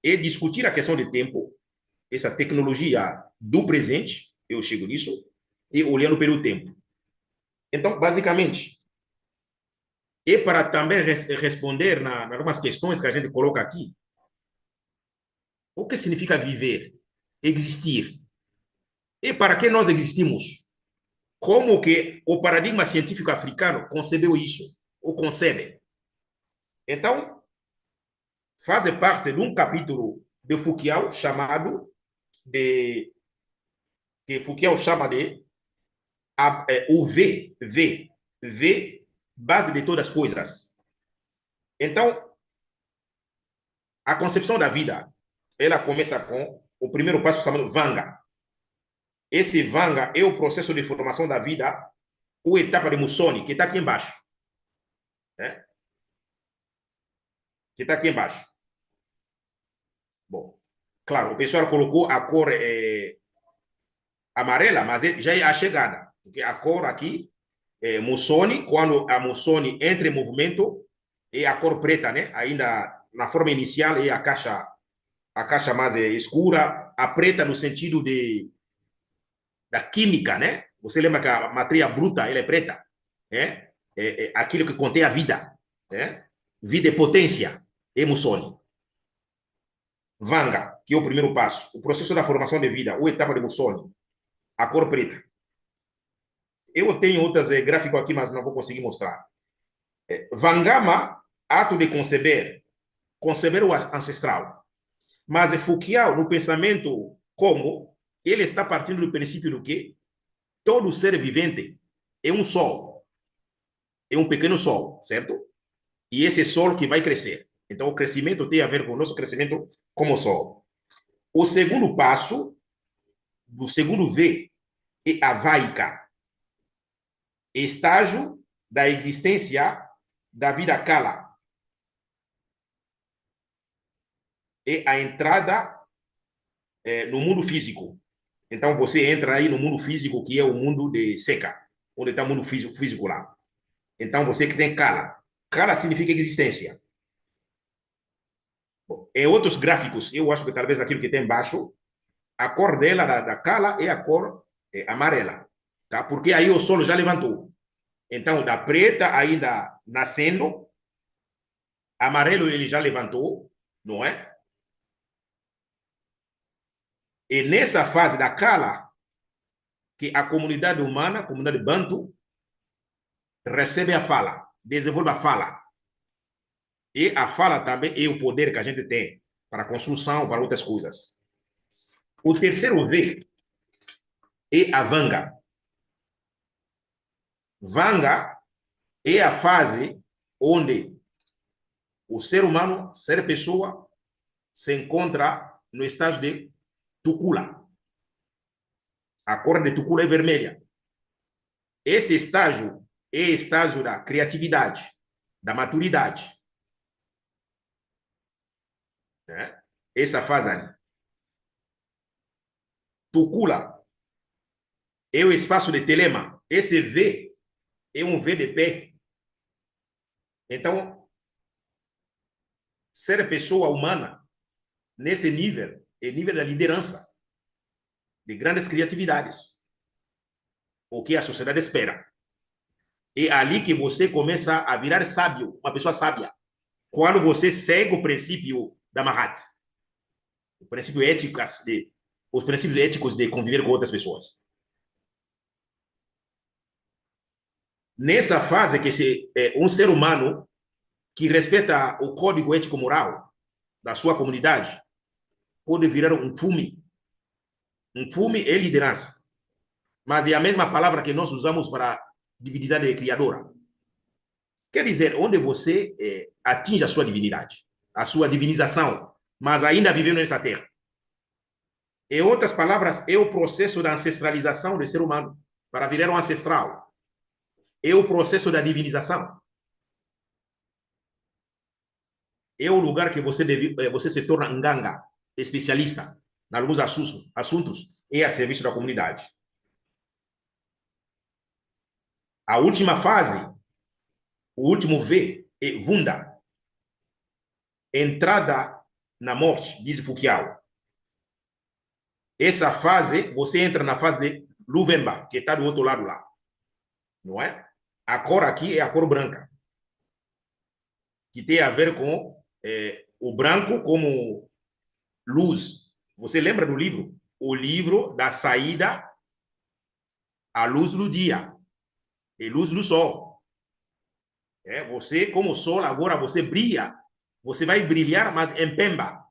Speaker 2: é discutir a questão de tempo, essa tecnologia do presente, eu chego nisso, e olhando pelo tempo. Então, basicamente, e para também responder nas algumas questões que a gente coloca aqui, o que significa viver, existir? E para que nós existimos? Como que o paradigma científico africano concebeu isso, ou concebe? Então, faz parte de um capítulo de Foucault chamado que Foucault chama de o V, base de todas as coisas. Então, a concepção da vida, ela começa com o primeiro passo chamado Vanga. Esse Vanga é o processo de formação da vida, ou etapa de Musoni, que está aqui embaixo. Né? Que está aqui embaixo. Bom, claro, o pessoal colocou a cor amarela, mas já é a chegada. Porque a cor aqui, Musoni, quando a Musoni entra em movimento, é a cor preta, né? Ainda na forma inicial é a caixa mais escura, a preta no sentido da química, né? Você lembra que a matéria bruta ela é preta, né? É aquilo que contém a vida, né? Vida e potência, Musoni. Vanga, que é o primeiro passo, o processo da formação de vida, ou etapa de Musoni, a cor preta. Eu tenho outras gráficos aqui, mas não vou conseguir mostrar. Vangama, ato de conceber o ancestral. Mas Foucault, no pensamento como, ele está partindo do princípio do que todo ser vivente é um sol, é um pequeno sol, certo? E esse sol que vai crescer. Então, o crescimento tem a ver com o nosso crescimento como sol. O segundo passo, do segundo V, é a vaica, estágio da existência da vida kala. É a entrada no mundo físico. Então, você entra aí no mundo físico, que é o mundo de seca, onde está o mundo físico lá. Então, você que tem kala. Kala significa existência. Em outros gráficos, eu acho que talvez aquilo que tem embaixo, a cor dela, da kala, é a cor amarela. Tá? Porque aí o solo já levantou. Então, da preta ainda nascendo, amarelo ele já levantou, não é? E nessa fase da cala, que a comunidade humana, a comunidade Bantu, recebe a fala, desenvolve a fala. E a fala também é o poder que a gente tem para a construção, para outras coisas. O terceiro V é a vanga. Vanga é a fase onde o ser humano, ser pessoa, se encontra no estágio de tucula. A cor de tucula é vermelha. Esse estágio é o estágio da criatividade, da maturidade. Né? Essa fase ali. Tucula é o espaço de telema. Esse V é um V de pé. Então, ser pessoa humana nesse nível é nível da liderança, de grandes criatividades, o que a sociedade espera. É ali que você começa a virar sábio, uma pessoa sábia, quando você segue o princípio da Mahat, o princípio ético os princípios éticos de conviver com outras pessoas. Nessa fase que um ser humano que respeita o código ético-moral da sua comunidade pode virar um fume. Um fume é liderança, mas é a mesma palavra que nós usamos para divindade criadora. Quer dizer, onde você atinge a sua divindade, a sua divinização, mas ainda vivendo nessa terra. Em outras palavras, é o processo da ancestralização do ser humano para virar um ancestral. É o processo da divinização. É o lugar que você se torna nganga, especialista em alguns assuntos e a serviço da comunidade. A última fase, o último V, é Vunda. Entrada na morte, diz Foucault. Essa fase, você entra na fase de Luvemba, que está do outro lado lá. Não é? A cor aqui é a cor branca, que tem a ver com o branco como luz. Você lembra do livro? O livro da saída à luz do dia e luz do sol. Você, como sol, agora você brilha. Você vai brilhar, mas em pemba.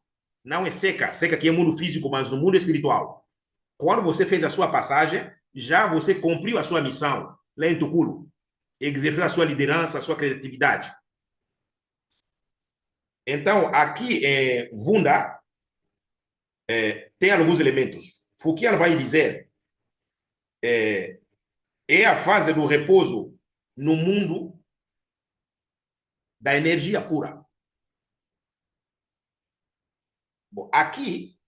Speaker 2: Não é seca. Seca aqui é mundo físico, mas no mundo espiritual. Quando você fez a sua passagem, já você cumpriu a sua missão lá em Tuculo. Exerceu a sua liderança, a sua criatividade. Então, aqui em Vunda, tem alguns elementos. Foucault vai dizer é a fase do repouso no mundo da energia pura. Bom, aqui,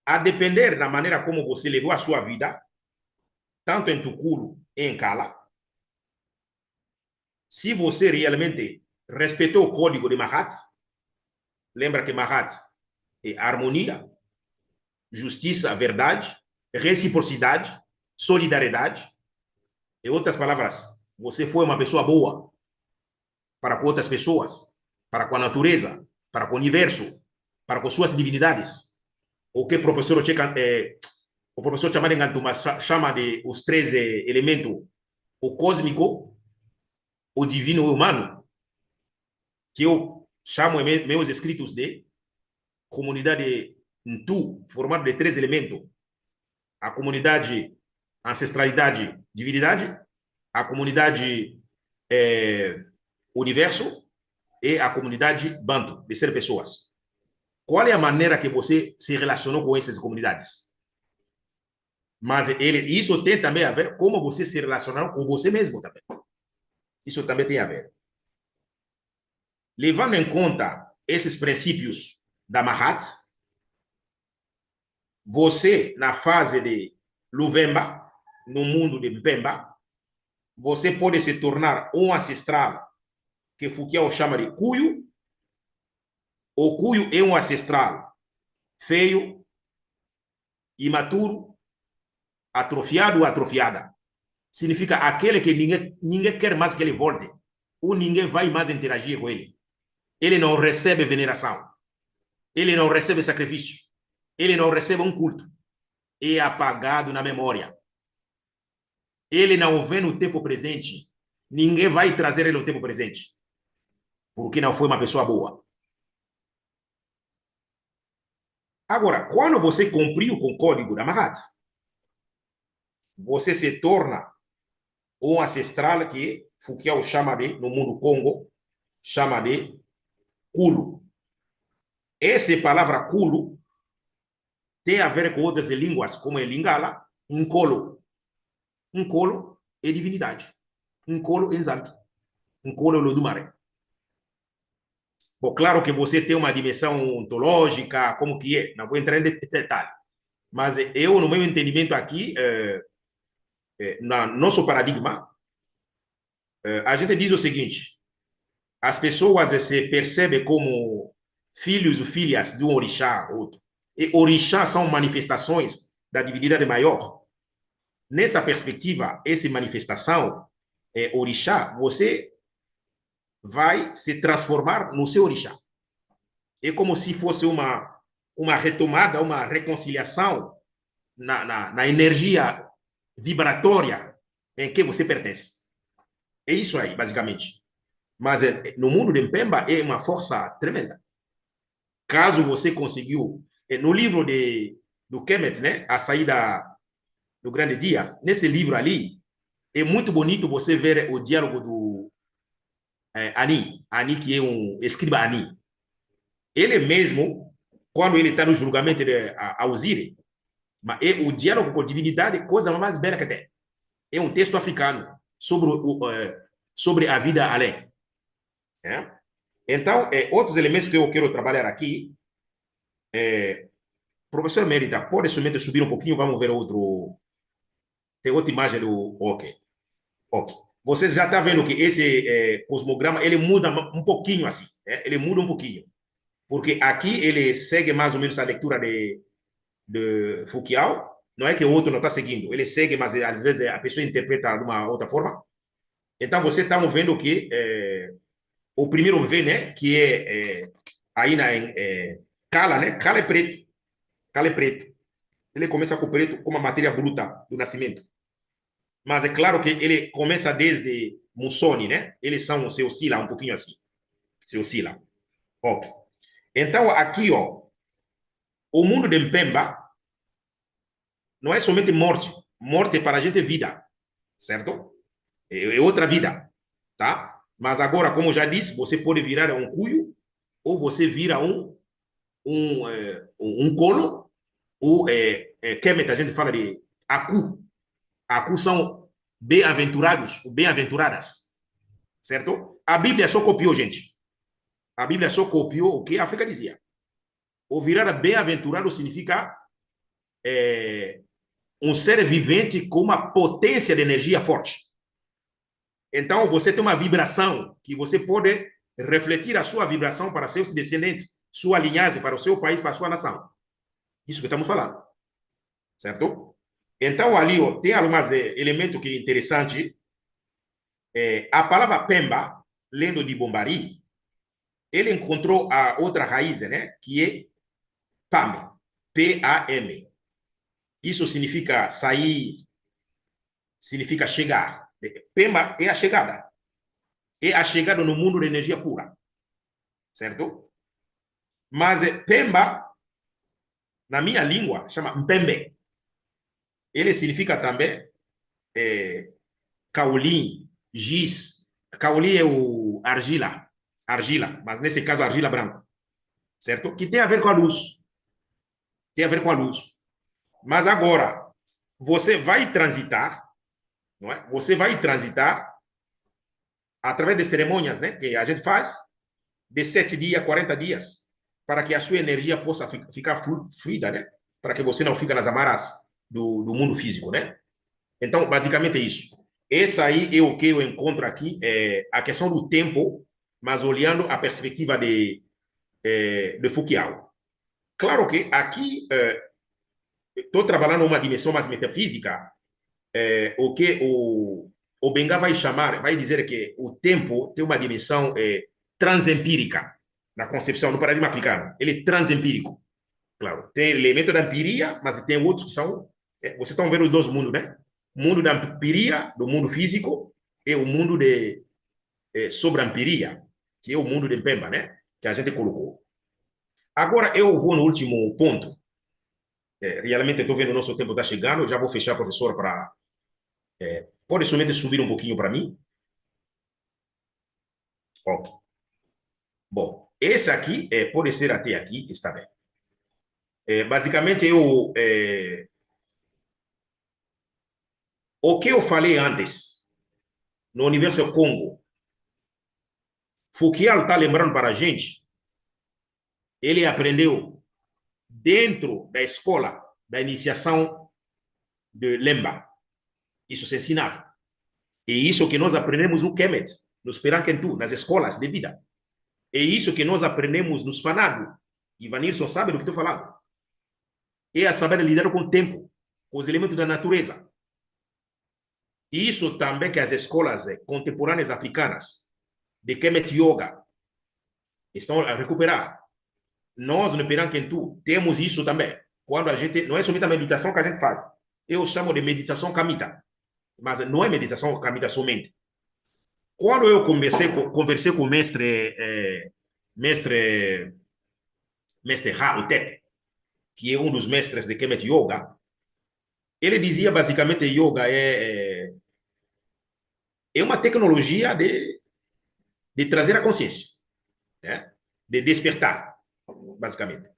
Speaker 2: a depender da maneira como você levou a sua vida, tanto em Tuculo e em Cala, se você realmente respeitou o código de Mahat, lembra que Mahat é harmonia, justiça, verdade, reciprocidade, solidariedade. Em outras palavras, você foi uma pessoa boa para com outras pessoas, para com a natureza, para com o universo, para com suas divinidades. O que o professor Chamari Ngantuma chama de os três elementos, o cósmico, o divino e o humano, que eu chamo em meus escritos de comunidade Ntu, formada de três elementos. A comunidade ancestralidade, divinidade, a comunidade universo e a comunidade Bantu, de ser pessoas. Qual é a maneira que você se relacionou com essas comunidades? Mas isso tem também a ver como você se relacionou com você mesmo também. Isso também tem a ver. Levando em conta esses princípios da Mahat, você, na fase de Luvemba, no mundo de Mpemba, você pode se tornar um ancestral que Foucault chama de Cuyo. O Cuyo é um ancestral feio, imaturo, atrofiado ou atrofiada. significa aquele que ninguém quer mais que ele volte, ou ninguém vai mais interagir com ele. Ele não recebe veneração, ele não recebe sacrifício, ele não recebe um culto. É apagado na memória. Ele não vê no tempo presente. Ninguém vai trazer ele no tempo presente, porque não foi uma pessoa boa. Agora, quando você cumpriu com o código da Mahat, você se torna um ancestral que Foucault chama de, no mundo Congo, chama de Kulu. Essa palavra Kulu tem a ver com outras línguas, como em Lingala, Nkolo. Nkolo é divindade. Nkolo é Nzambi. Nkolo é Olodumare. Bom, claro que você tem uma dimensão ontológica, como que é, não vou entrar em detalhe. Mas eu, no meu entendimento aqui, no nosso paradigma, a gente diz o seguinte: as pessoas se percebem como filhos ou filhas de um orixá outro. E orixá são manifestações da divindade maior. Nessa perspectiva, essa manifestação, orixá, você vai se transformar no seu orixá. É como se fosse uma retomada, uma reconciliação na energia vibratória em que você pertence. É isso aí, basicamente. Mas no mundo de Mpemba é uma força tremenda. Caso você conseguiu, no livro do Kemet, né, A Saída do Grande Dia, nesse livro ali, é muito bonito você ver o diálogo do Ani, que é um escriba Ani. Ele mesmo, quando ele está no julgamento de Ausire, mas o diálogo com a divindade é a coisa mais bela que tem. É um texto africano sobre a vida além. É? Então, outros elementos que eu quero trabalhar aqui, professor Mérita, pode somente subir um pouquinho, vamos ver outro. Tem outra imagem do. Ok. Ok. Você já está vendo que esse cosmograma ele muda um pouquinho assim. Ele muda um pouquinho. Porque aqui ele segue mais ou menos a leitura de Foucault. Não é que o outro não está seguindo. Ele segue, mas às vezes a pessoa interpreta de uma outra forma. Então, você está vendo que o primeiro V, né? Que aí na Kala, né? Kala é preto. Kala é preto. Ele começa com preto como a matéria bruta do nascimento. Mas é claro que ele começa desde Mussoni, né? Eles se oscila um pouquinho assim. Se oscila. Ok. Então, aqui, ó, o mundo de Mpemba não é somente morte. Morte para a gente é vida, certo? É outra vida, tá? Mas agora, como já disse, você pode virar um cuyo ou você vira um colo ou Kemet, a gente fala de Aku. Aku são bem-aventurados ou bem-aventuradas, certo? A Bíblia só copiou, gente. A Bíblia só copiou o que a África dizia. O virar bem-aventurado significa um ser vivente com uma potência de energia forte. Então, você tem uma vibração que você pode refletir a sua vibração para seus descendentes, sua linhagem, para o seu país, para a sua nação. Isso que estamos falando. Certo? Então, ali ó, tem alguns elementos que é interessante. A palavra Pemba, lendo de Bombari, ele encontrou a outra raiz, né? Que é PAM, P-A-M. Isso significa sair, significa chegar. Pemba é a chegada. É a chegada no mundo da energia pura. Certo? Mas Pemba, na minha língua, chama Mpembe. Ele significa também caulim, giz. Caulim é o argila, mas nesse caso argila branca. Certo? Que tem a ver com a luz. Tem a ver com a luz. Mas agora, você vai transitar, não é? Você vai transitar através de cerimônias, né? Que a gente faz de 7 dias, 40 dias, para que a sua energia possa ficar fluida, né? Para que você não fique nas amarras do mundo físico, né? Então, basicamente é isso. Esse aí é o que eu encontro aqui, a questão do tempo, mas olhando a perspectiva de Foucault. Claro que aqui estou trabalhando uma dimensão mais metafísica, o que o Benga vai chamar, vai dizer que o tempo tem uma dimensão transempírica na concepção, no paradigma africano. Ele é transempírico. Claro, tem elemento da empiria, mas tem outros que são. Vocês estão vendo os dois mundos, né? O mundo da empiria, do mundo físico, e o mundo de sobre a empiria, que é o mundo de Mpemba, né? Que a gente colocou. Agora eu vou no último ponto. Realmente estou vendo o nosso tempo está chegando, já vou fechar, professor, para. Pode somente subir um pouquinho para mim? Ok. Bom, esse aqui pode ser até aqui, está bem. Basicamente, o que eu falei antes, no universo Congo, Fouquial está lembrando para a gente, ele aprendeu dentro da escola da iniciação de Lemba. Isso se ensinava. E isso que nós aprendemos no Kemet, no Sperankentu, nas escolas de vida. É isso que nós aprendemos nos Fanado. Ivanilson sabe do que estou falando. É a saber lidar com o tempo, com os elementos da natureza. Isso também que as escolas contemporâneas africanas de Kemet Yoga estão a recuperar. Nós, no Perankentu, temos isso também. Quando a gente, não é somente a meditação que a gente faz. Eu chamo de meditação kamita. Mas não é meditação kamita somente. Quando eu conversei com o mestre Ha, o Tete, que é um dos mestres de Kemet Yoga, ele dizia basicamente yoga é uma tecnologia de trazer a consciência, né? De despertar, basicamente.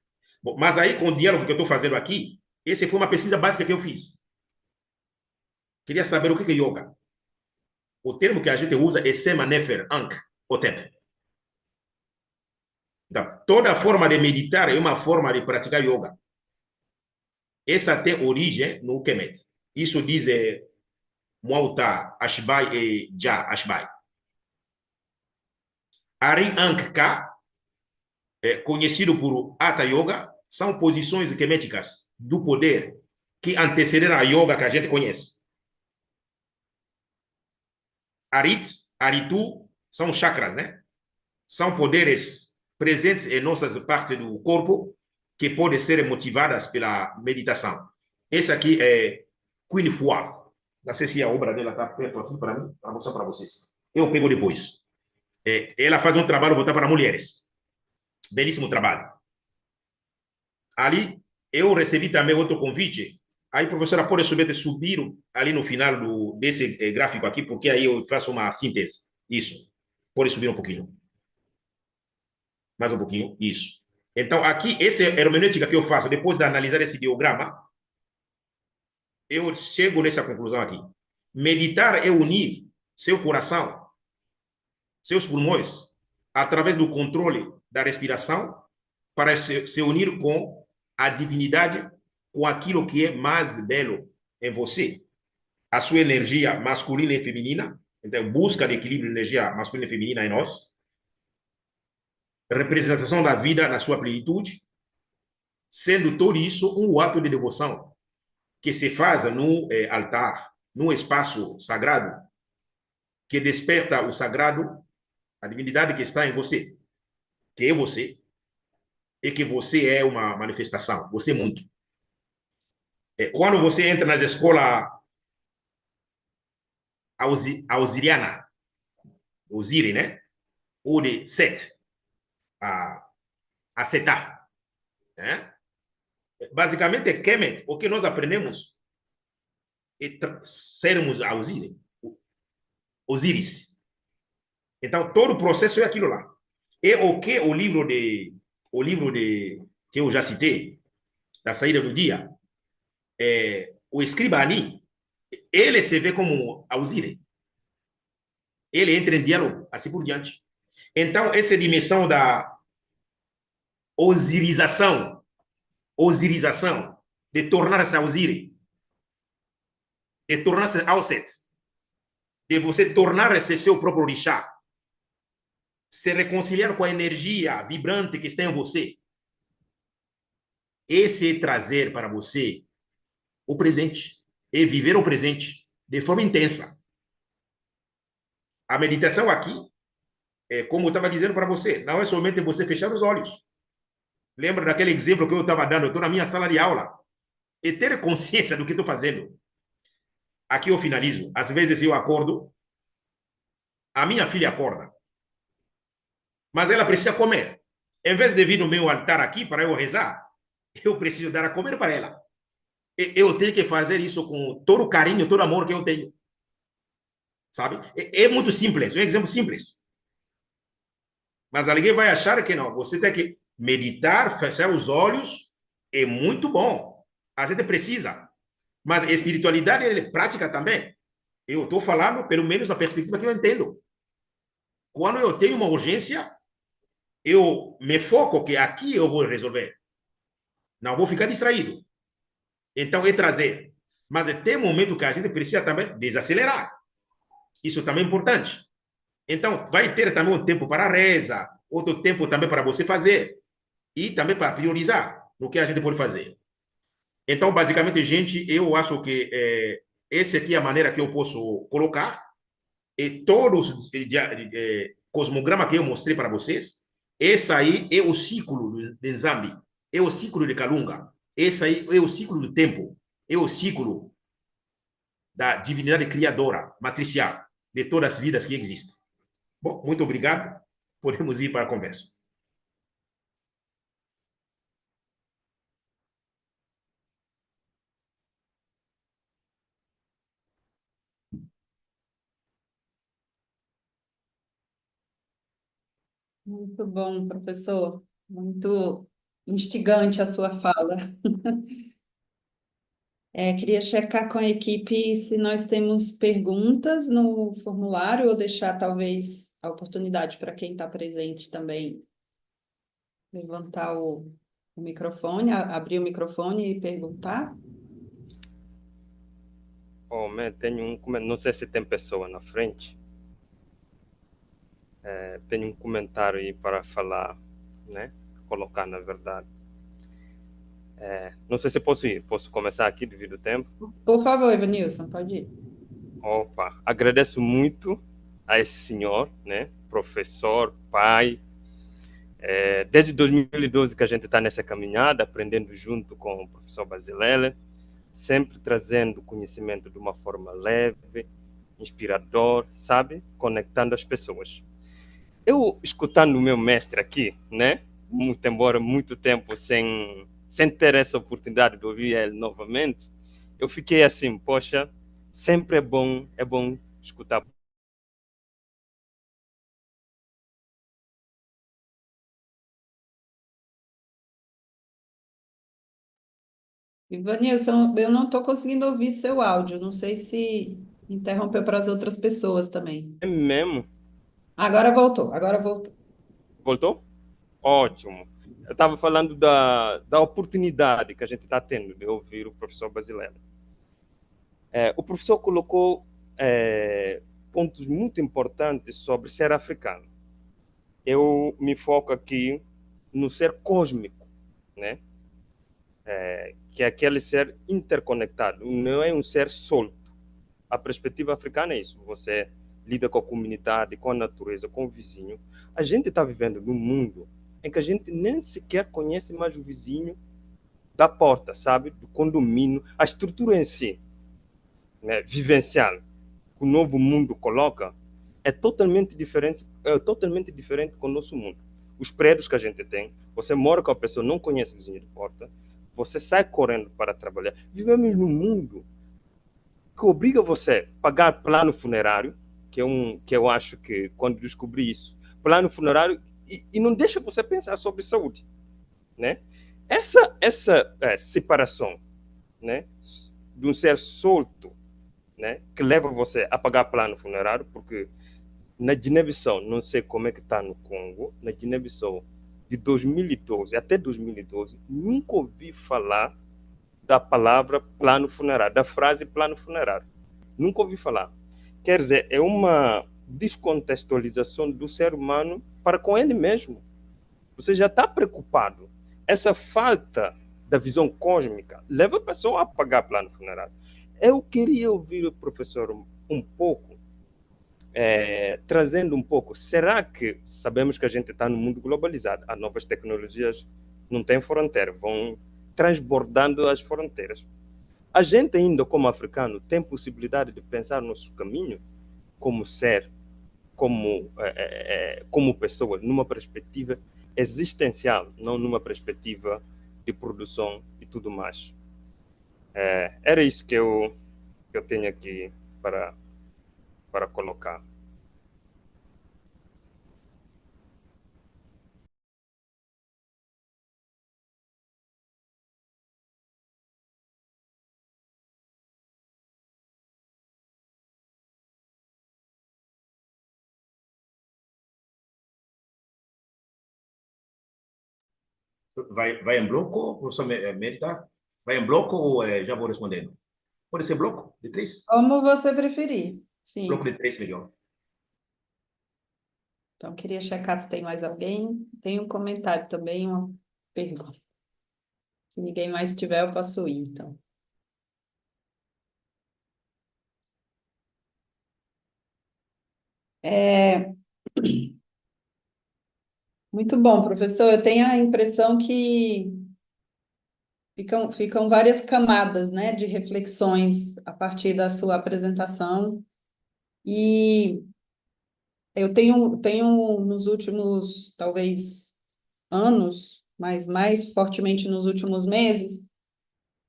Speaker 2: Bom, mas aí, com o diálogo que eu estou fazendo aqui, essa foi uma pesquisa básica que eu fiz. Queria saber o que é yoga. O termo que a gente usa é Sema Nefer Ankh Hotep. Então, toda forma de meditar é uma forma de praticar yoga. Essa tem origem no Kemet. Isso diz Mwauta Ashbai e Ja Ashbai. Ari Ankh Ka, conhecido por Hatha Yoga, são posições keméticas do poder que antecederam a yoga que a gente conhece. Arit, Aritu, são chakras, né? São poderes presentes em nossas partes do corpo que podem ser motivadas pela meditação. Esse aqui é Queen Foi. Não sei se a obra dela está perto aqui para mim, para mostrar para vocês. Eu pego depois. Ela faz um trabalho voltado para mulheres. Belíssimo trabalho. Ali, eu recebi também outro convite. Aí, professora, pode subir ali no final desse gráfico aqui, porque aí eu faço uma síntese. Isso. Pode subir um pouquinho. Mais um pouquinho. Isso. Então, aqui, essa hermenêutica que eu faço, depois de analisar esse diagrama, eu chego nessa conclusão aqui. Meditar é unir seu coração, seus pulmões, através do controle da respiração, para se unir com a divindade, com aquilo que é mais belo em você. A sua energia masculina e feminina, então busca de equilíbrio de energia masculina e feminina em nós, representação da vida na sua plenitude, sendo todo isso um ato de devoção que se faz no altar, num espaço sagrado, que desperta o sagrado, a divindade que está em você, que é você, e que você é uma manifestação, você é muito. Quando você entra nas escolas ausiriana, Osiri, né? Ou de Set, a Setá, né? Basicamente, Kemet, o que nós aprendemos é sermos a Osíris. Então, todo o processo é aquilo lá. É o que o livro que eu já citei, da saída do dia, o escriba Ani, ele se vê como Osíris. Ele entra em diálogo, assim por diante. Então, essa dimensão da osirização, de tornar-se Osíris, de tornar-se Auset, de você tornar-se seu próprio orixá, se reconciliar com a energia vibrante que está em você. Esse é trazer para você o presente, é viver o presente. de forma intensa. A meditação aqui, como eu estava dizendo para você, não é somente você fechar os olhos. Lembra daquele exemplo que eu estava dando? Eu estou na minha sala de aula e ter consciência do que estou fazendo. Aqui eu finalizo. Às vezes eu acordo, a minha filha acorda, mas ela precisa comer. Em vez de vir no meu altar aqui para eu rezar, eu preciso dar a comer para ela. Eu tenho que fazer isso com todo o carinho, todo o amor que eu tenho. Sabe? É muito simples, é um exemplo simples. Mas alguém vai achar que não. Você tem que meditar, fechar os olhos, é muito bom. A gente precisa. Mas a espiritualidade é prática também. Eu estou falando, pelo menos, da perspectiva que eu entendo. Quando eu tenho uma urgência, eu me foco que aqui eu vou resolver. Não vou ficar distraído. Então, é trazer. Mas tem momento que a gente precisa também desacelerar. Isso também é importante. Então, vai ter também um tempo para a reza, outro tempo também para você fazer. E também para priorizar no que a gente pode fazer. Então, basicamente, gente, eu acho que essa aqui é a maneira que eu posso colocar. E todos os cosmogramas que eu mostrei para vocês, esse aí é o ciclo de Nzambi, é o ciclo de Kalunga, esse aí é o ciclo do tempo, é o ciclo da divindade criadora, matricial, de todas as vidas que existem. Bom, muito obrigado. Podemos ir para a conversa.
Speaker 1: Muito bom, professor. Muito instigante a sua fala. Queria checar com a equipe se nós temos perguntas no formulário ou deixar talvez a oportunidade para quem está presente também levantar o microfone, abrir o microfone e perguntar.
Speaker 3: Oh, man, tenho não sei se tem pessoa na frente. Tenho um comentário aí para falar, né? Colocar na verdade. Não sei se posso ir. Posso começar aqui devido ao tempo?
Speaker 1: Por favor, Evanilson, pode ir.
Speaker 3: Opa, agradeço muito a esse senhor, né? Professor, pai. Desde 2012 que a gente está nessa caminhada, aprendendo junto com o professor Basilele, sempre trazendo conhecimento de uma forma leve, inspirador, sabe? Conectando as pessoas. Eu, escutando o meu mestre aqui, né? Muito embora muito tempo sem ter essa oportunidade de ouvir ele novamente, eu fiquei assim, poxa, sempre é bom escutar.
Speaker 1: Ivanilson, eu não estou conseguindo ouvir seu áudio. Não sei se interrompeu para as outras pessoas também.
Speaker 3: É mesmo?
Speaker 1: Agora voltou, agora voltou.
Speaker 3: Voltou? Ótimo. Eu estava falando da oportunidade que a gente está tendo de ouvir o professor Basilele. O professor colocou pontos muito importantes sobre ser africano. Eu me foco aqui no ser cósmico, né? Que é aquele ser interconectado, não é um ser solto. A perspectiva africana é isso. Você lida com a comunidade, com a natureza, com o vizinho. A gente está vivendo num mundo em que a gente nem sequer conhece mais o vizinho da porta, sabe? Do condomínio. A estrutura em si, né, vivencial, que o novo mundo coloca, é totalmente diferente com o nosso mundo. Os prédios que a gente tem, você mora com a pessoa, não conhece o vizinho de porta, você sai correndo para trabalhar. Vivemos num mundo que obriga você a pagar plano funerário, que eu acho que, quando descobri isso, plano funerário, e não deixa você pensar sobre saúde, né? Essa separação, né, de um ser solto, né, que leva você a pagar plano funerário, porque na Guiné-Bissau, não sei como é que está no Congo, na Guiné-Bissau, de 2012 até 2012, nunca ouvi falar da palavra plano funerário, da frase plano funerário. Nunca ouvi falar. Quer dizer, é uma descontextualização do ser humano para com ele mesmo. Você já está preocupado. Essa falta da visão cósmica leva a pessoa a pagar plano funerário. eu queria ouvir o professor um pouco, trazendo um pouco, será que sabemos que a gente está no mundo globalizado, as novas tecnologias não têm fronteira, vão transbordando as fronteiras. A gente ainda, como africano, tem possibilidade de pensar nosso caminho como ser, como pessoa, numa perspectiva existencial, não numa perspectiva de produção e tudo mais. Era isso que eu tenho aqui para, para colocar.
Speaker 2: Vai em bloco, professor Mérita? Vai em bloco ou já vou respondendo? Pode ser bloco de três?
Speaker 1: Como você preferir.
Speaker 2: Bloco
Speaker 1: Sim.
Speaker 2: de três, melhor.
Speaker 1: Então, queria checar se tem mais alguém. Tem um comentário também, uma pergunta. Se ninguém mais tiver, eu posso ir, então. É, muito bom, professor. Eu tenho a impressão que ficam várias camadas, né, de reflexões a partir da sua apresentação. E eu tenho nos últimos, talvez, anos, mas mais fortemente nos últimos meses,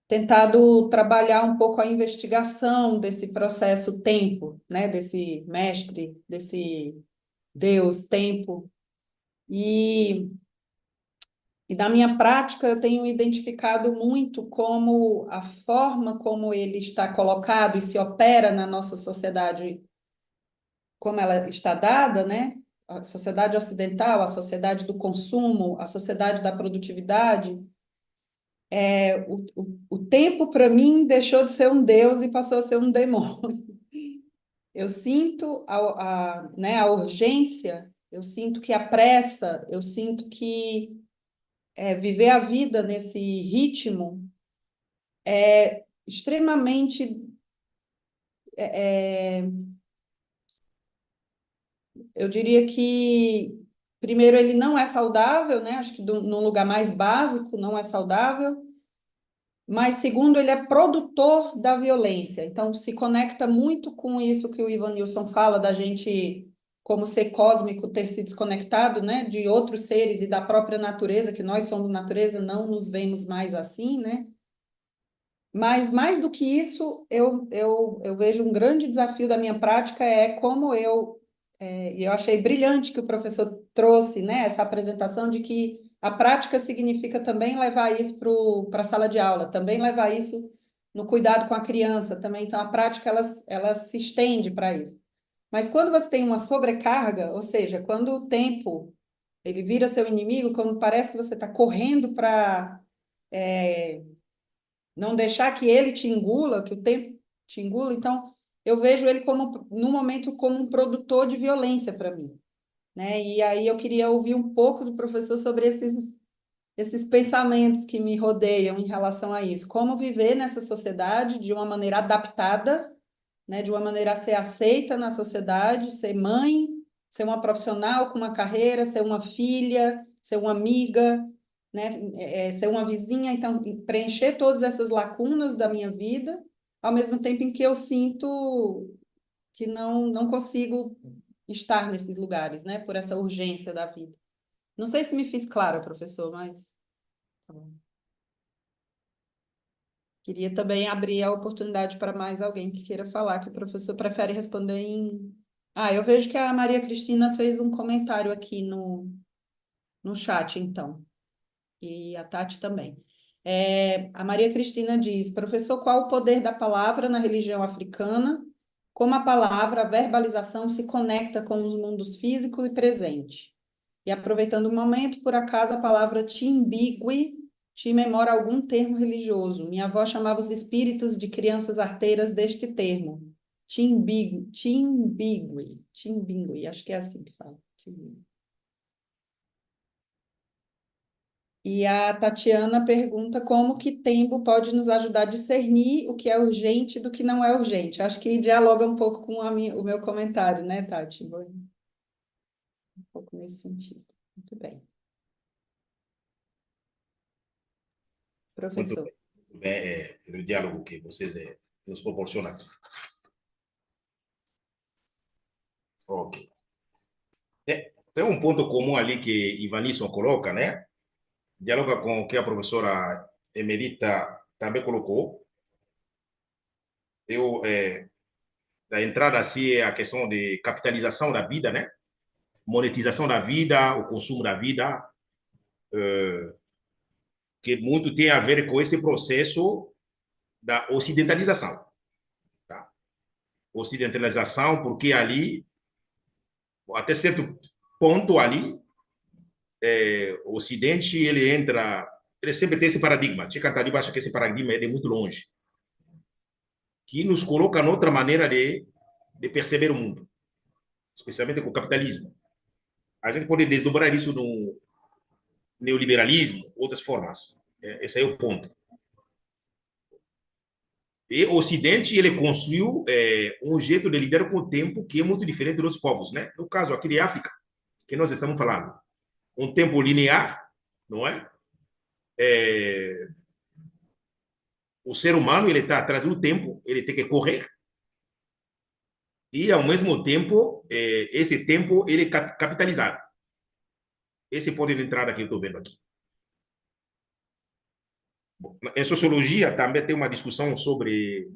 Speaker 1: tentado trabalhar um pouco a investigação desse processo tempo, né, desse mestre, desse Deus tempo. E, e na minha prática eu tenho identificado muito como a forma como ele está colocado e se opera na nossa sociedade, como ela está dada, né? A sociedade ocidental, a sociedade do consumo, a sociedade da produtividade. O tempo, para mim, deixou de ser um Deus e passou a ser um demônio. Eu sinto né, a urgência, eu sinto que a pressa, eu sinto que viver a vida nesse ritmo é extremamente, eu diria que, primeiro, ele não é saudável, né? Acho que num lugar mais básico não é saudável, mas segundo, ele é produtor da violência. Então, se conecta muito com isso que o Ivanilson fala, da gente, como ser cósmico, ter se desconectado, né, de outros seres e da própria natureza, que nós somos natureza, não nos vemos mais assim, né? Mas mais do que isso, eu vejo um grande desafio da minha prática é como e eu achei brilhante que o professor trouxe, né, essa apresentação de que a prática significa também levar isso para a sala de aula, também levar isso no cuidado com a criança também. Então, a prática, ela se estende para isso. Mas quando você tem uma sobrecarga, ou seja, quando o tempo ele vira seu inimigo, quando parece que você está correndo para não deixar que ele te engula, que o tempo te engula, então eu vejo ele como, no momento, como um produtor de violência para mim, né? E aí eu queria ouvir um pouco do professor sobre esses pensamentos que me rodeiam em relação a isso. Como viver nessa sociedade de uma maneira adaptada, né? De uma maneira a ser aceita na sociedade, ser mãe, ser uma profissional com uma carreira, ser uma filha, ser uma amiga, né? Ser uma vizinha, então preencher todas essas lacunas da minha vida, ao mesmo tempo em que eu sinto que não consigo estar nesses lugares, né? Por essa urgência da vida. Não sei se me fiz clara, professor, mas tá bom. Queria também abrir a oportunidade para mais alguém que queira falar, que o professor prefere responder em. Ah, eu vejo que a Maria Cristina fez um comentário aqui no chat, então, e a Tati também. A Maria Cristina diz: professor, qual o poder da palavra na religião africana? Como a palavra, a verbalização se conecta com os mundos físico e presente? E aproveitando o momento, por acaso a palavra timbigui te memora algum termo religioso. Minha avó chamava os espíritos de crianças arteiras deste termo. Timbigui, acho que é assim que fala. Timbigui. E a Tatiana pergunta como que Tembo pode nos ajudar a discernir o que é urgente do que não é urgente. Acho que dialoga um pouco com o meu comentário, né, Tati? Um pouco nesse sentido. Muito bem.
Speaker 2: Muito
Speaker 1: Professor.
Speaker 2: bem, pelo diálogo que vocês nos proporcionam. Ok. Tem um ponto comum ali que Ivanisson coloca, né? Dialoga com o que a professora Emerita também colocou. Da entrada assim é a questão de capitalização da vida, né? Monetização da vida, o consumo da vida, que muito tem a ver com esse processo da ocidentalização, tá? Ocidentalização, porque ali, até certo ponto ali, o Ocidente, ele entra, ele sempre tem esse paradigma. Tchekantariba acha que esse paradigma é de muito longe, que nos coloca noutra maneira de perceber o mundo, especialmente com o capitalismo. A gente pode desdobrar isso no neoliberalismo, outras formas. Esse é o ponto. E o Ocidente, ele construiu um jeito de lidar com o tempo que é muito diferente dos povos, né? No caso aqui de África, que nós estamos falando. Um tempo linear, não é? O ser humano, ele está atrás do tempo, ele tem que correr. E, ao mesmo tempo, esse tempo, ele é capitalizado. Esse ponto de entrada que eu estou vendo aqui. Bom, em sociologia, também tem uma discussão sobre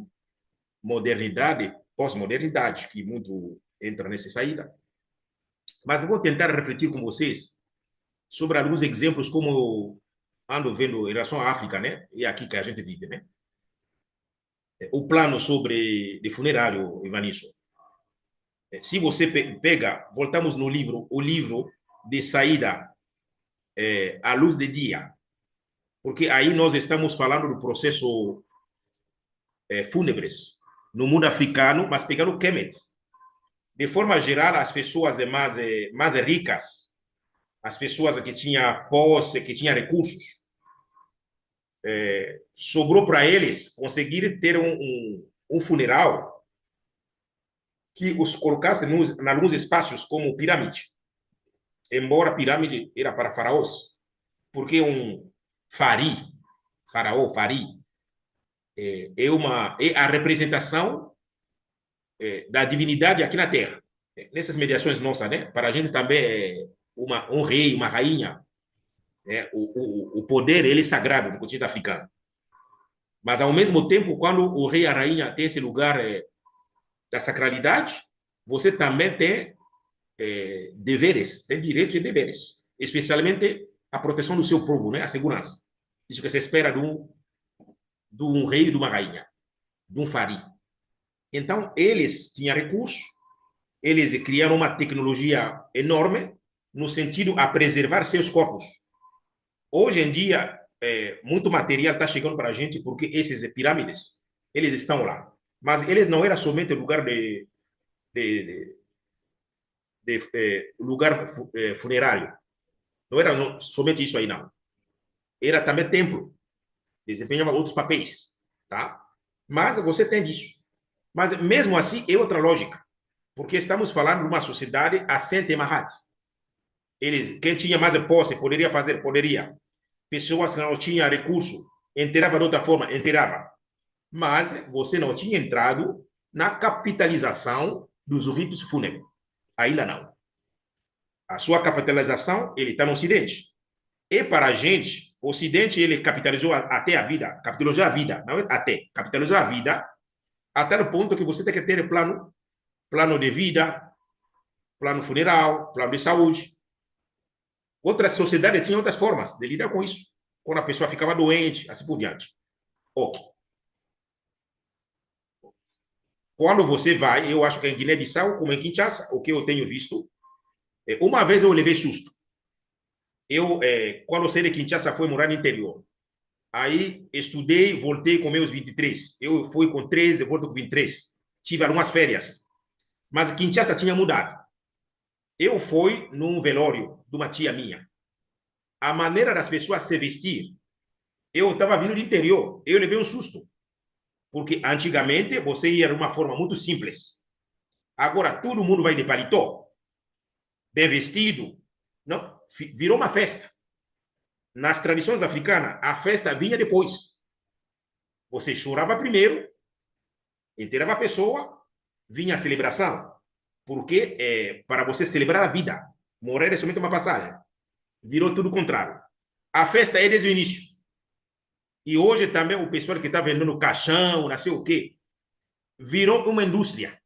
Speaker 2: modernidade, pós-modernidade, que muito entra nessa saída. Mas eu vou tentar refletir com vocês sobre alguns exemplos como eu ando vendo em relação à África, né? E aqui que a gente vive, né? O plano sobre de funerário, Ivanisso. Se você pega, voltamos no livro, o livro de saída à luz de dia, porque aí nós estamos falando do processo fúnebres no mundo africano, mas pegando Kemet. De forma geral, as pessoas mais ricas, as pessoas que tinham posse, que tinham recursos, sobrou para eles conseguir ter um funeral que os colocasse em alguns espaços como pirâmide. Embora a pirâmide era para faraós, porque faraó, é a representação da divindade aqui na Terra. Nessas mediações nossas, né? Para a gente também é um rei, uma rainha, né? O poder, ele é sagrado no continente africano. Mas, ao mesmo tempo, quando o rei e a rainha têm esse lugar da sacralidade, você também tem deveres, tem direitos e deveres, especialmente a proteção do seu povo, né? A segurança. Isso que se espera de um rei e de uma rainha, de um fari. Então, eles tinham recursos, eles criaram uma tecnologia enorme no sentido a preservar seus corpos. Hoje em dia, muito material está chegando para a gente porque esses pirâmides, eles estão lá. Mas eles não eram somente lugar de lugar funerário. Não era somente isso aí, não. Era também templo. Desempenhava outros papéis, tá? Mas você tem disso. Mas, mesmo assim, é outra lógica. Porque estamos falando de uma sociedade assente em Mahat. Quem tinha mais posse poderia fazer, poderia. Pessoas que não tinham recurso, enterrava de outra forma, enterrava. Mas você não tinha entrado na capitalização dos ritos fúnebres. Ainda não. A sua capitalização, ele está no Ocidente. E para a gente, o Ocidente, ele capitalizou até a vida, capitalizou a vida, não até, capitalizou a vida, até o ponto que você tem que ter plano de vida, plano funeral, plano de saúde. Outras sociedades tinham outras formas de lidar com isso. Quando a pessoa ficava doente, assim por diante. Ok. Quando você vai, eu acho que em Guiné-Bissau, como em Kinshasa, o que eu tenho visto, uma vez eu levei susto. Quando eu saí de Kinshasa, fui morar no interior. Aí, estudei, voltei com meus 23. Eu fui com 13, volto com 23. Tive algumas férias. Mas Kinshasa tinha mudado. Eu fui num velório de uma tia minha. a maneira das pessoas se vestir. Eu estava vindo do interior, eu levei um susto, porque antigamente você ia de uma forma muito simples. Agora todo mundo vai de paletó, bem vestido. Não, virou uma festa. Nas tradições africanas, a festa vinha depois. Você chorava primeiro, enterrava a pessoa, vinha a celebração. Porque para você celebrar a vida, morrer é somente uma passagem. Virou tudo o contrário. A festa é desde o início. E hoje também o pessoal que está vendendo caixão, não sei o quê, virou uma indústria.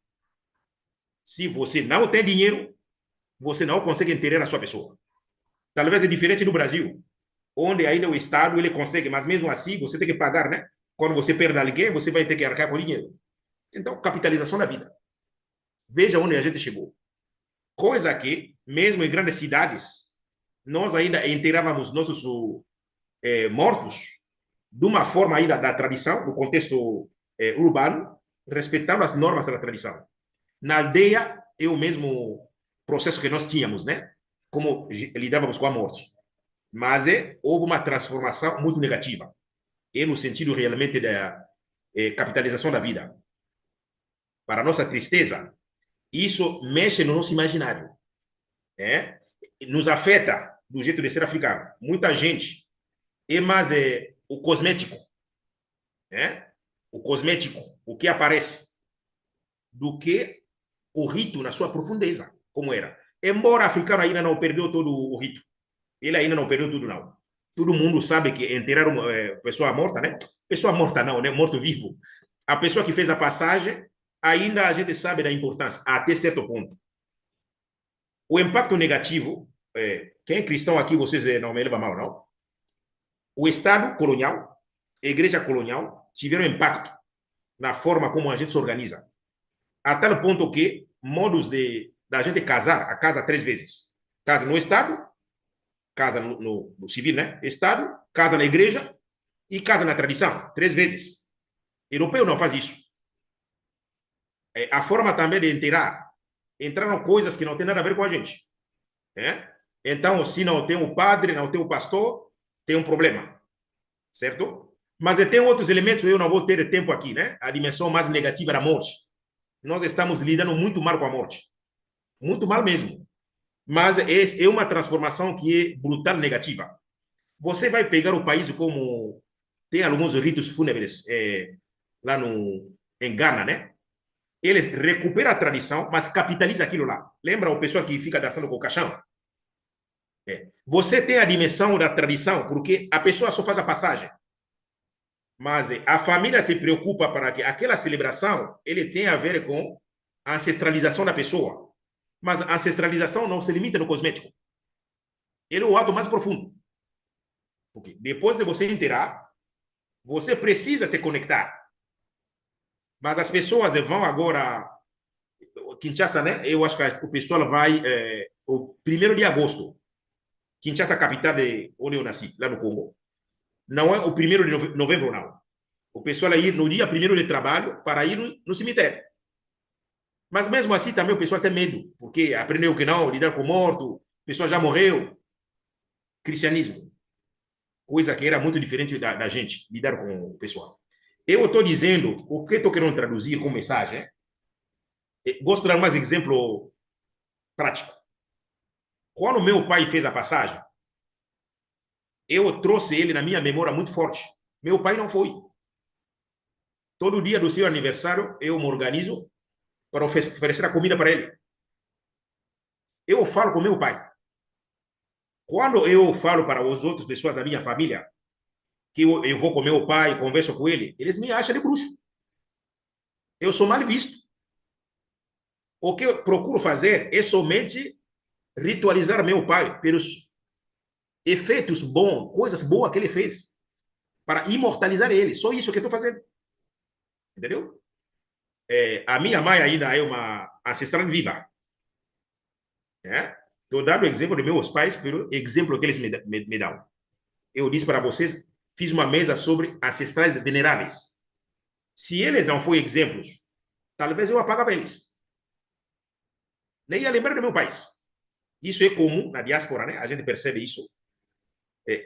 Speaker 2: Se você não tem dinheiro, você não consegue enterrar a sua pessoa. Talvez é diferente do Brasil, onde ainda o Estado ele consegue, mas mesmo assim você tem que pagar, né? Quando você perde alguém, você vai ter que arcar com dinheiro. Então, capitalização da vida. Veja onde a gente chegou. Coisa que, mesmo em grandes cidades, nós ainda enterrávamos nossos mortos de uma forma ainda da tradição, do contexto urbano, respeitando as normas da tradição. Na aldeia, é o mesmo processo que nós tínhamos, né? Como lidávamos com a morte. Mas houve uma transformação muito negativa. E no sentido realmente da capitalização da vida. Para nossa tristeza, isso mexe no nosso imaginário. Nos afeta do jeito de ser africano. Muita gente é mais o cosmético, o cosmético, o que aparece, do que o rito na sua profundeza, como era. Embora o africano ainda não perdeu todo o rito, ele ainda não perdeu tudo, não. Todo mundo sabe que enterrar uma pessoa morta, né? Pessoa morta não, né? Morto-vivo. A pessoa que fez a passagem, ainda a gente sabe da importância, até certo ponto. O impacto negativo, quem é cristão aqui, vocês não me levam mal, não? O Estado colonial, a igreja colonial, tiveram impacto na forma como a gente se organiza. A tal ponto que modos da gente casar, a casa 3 vezes. Casa no Estado, casa no civil, né? Estado, casa na igreja e casa na tradição, 3 vezes. Europeu não faz isso. A forma também de enterrar, entraram coisas que não tem nada a ver com a gente. Então, se não tem o padre, não tem o pastor, tem um problema, certo? Mas tem outros elementos, eu não vou ter tempo aqui, né? A dimensão mais negativa da morte. Nós estamos lidando muito mal com a morte. Muito mal mesmo. Mas é uma transformação que é brutal negativa. Você vai pegar o país como... Tem alguns ritos fúnebres lá em Ghana, né? Eles recuperam a tradição, mas capitalizam aquilo lá. Lembra o pessoal que fica dançando com o caixão? Você tem a dimensão da tradição, porque a pessoa só faz a passagem. Mas a família se preocupa para que aquela celebração ele tenha a ver com a ancestralização da pessoa. Mas a ancestralização não se limita no cosmético. Ele é o ato mais profundo. Porque depois de você enterrar, você precisa se conectar. Mas as pessoas vão agora... Kinshasa, né? Eu acho que o pessoal vai... o 1º de agosto. Kinshasa, capital de onde eu nasci, lá no Congo. Não é o 1º de novembro, não. O pessoal ir no dia 1º de trabalho para ir no cemitério. Mas mesmo assim também o pessoal tem medo, porque aprendeu que não, lidar com morto, o pessoal já morreu. Cristianismo. Coisa que era muito diferente da gente, lidar com o pessoal. Eu estou dizendo, o que estou querendo traduzir como mensagem, gosto de dar mais exemplo prático. Quando meu pai fez a passagem, eu trouxe ele na minha memória muito forte. Meu pai não foi. Todo dia do seu aniversário, eu me organizo para oferecer a comida para ele. Eu falo com meu pai. Quando eu falo para as outras pessoas da minha família que eu vou com meu pai, converso com ele, eles me acham de bruxo. Eu sou mal visto. O que eu procuro fazer é somente ritualizar meu pai pelos efeitos bons, coisas boas que ele fez, para imortalizar ele. Só isso que eu estou fazendo. Entendeu? A minha mãe ainda é uma ancestral viva. Estou dando o exemplo de meus pais pelo exemplo que eles me dão. Eu disse para vocês, fiz uma mesa sobre ancestrais veneráveis. Se eles não forem exemplos, talvez eu apagava eles. Nem ia lembrar do meu país. Isso é comum na diáspora, né? A gente percebe isso.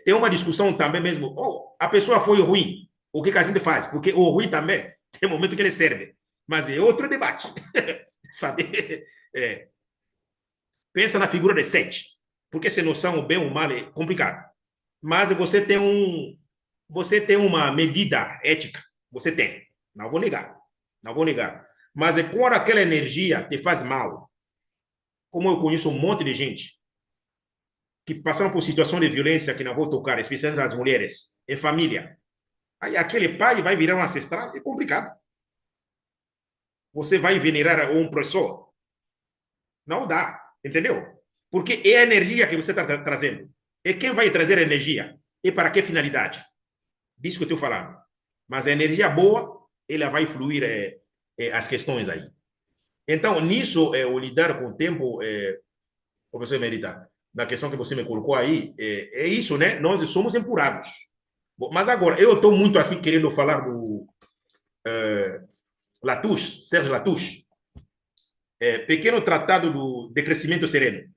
Speaker 2: Tem uma discussão também mesmo. Oh, a pessoa foi ruim. O que a gente faz? Porque o ruim também tem momento que ele serve. Mas é outro debate. Sabe? Pensa na figura de sete. Porque essa noção, o bem ou o mal, é complicado. Mas você tem uma medida ética. Você tem. Não vou negar. Não vou negar. Mas quando aquela energia te faz mal, como eu conheço um monte de gente que passaram por situação de violência que não vou tocar, especialmente as mulheres, em família. Aí aquele pai vai virar um ancestral, é complicado. Você vai venerar um professor? Não dá, entendeu? Porque é a energia que você está trazendo. E quem vai trazer a energia? E para que finalidade? Disso que eu estou falando. Mas a energia boa, ela vai fluir as questões aí. Então, nisso, o lidar com o tempo, professor Emerita, na questão que você me colocou aí, é isso, né? Nós somos empurrados. Bom, mas agora, eu estou muito aqui querendo falar do Latouche, Sérgio Latouche, pequeno tratado do decrescimento sereno.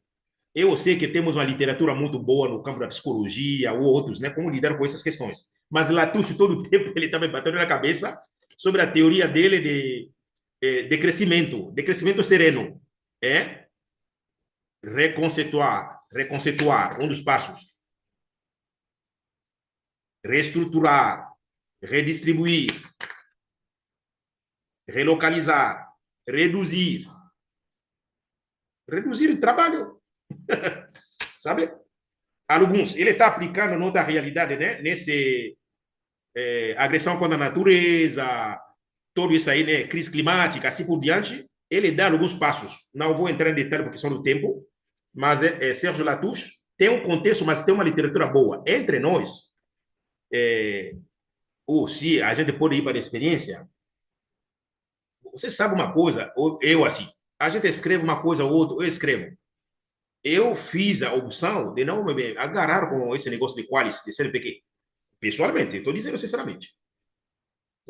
Speaker 2: Eu sei que temos uma literatura muito boa no campo da psicologia ou outros, né? Como lidar com essas questões. Mas Latouche, todo o tempo, ele está me batendo na cabeça sobre a teoria dele de decrescimento sereno. Reconceituar, um dos passos. Reestruturar, redistribuir, relocalizar, reduzir. Reduzir o trabalho. Sabe? Alguns, ele está aplicando noutra realidade, né? Nesse agressão contra a natureza, tudo isso aí, né? Crise climática, assim por diante. Ele dá alguns passos. Não vou entrar em detalhe por questão do tempo, mas Sérgio Latouche tem um contexto, mas tem uma literatura boa. Entre nós, ou se a gente pode ir para a experiência, você sabe uma coisa, eu assim, a gente escreve uma coisa ou outra, eu escrevo. Eu fiz a opção de não me agarrar com esse negócio de Qualis, de CNPq. Pessoalmente, estou dizendo sinceramente.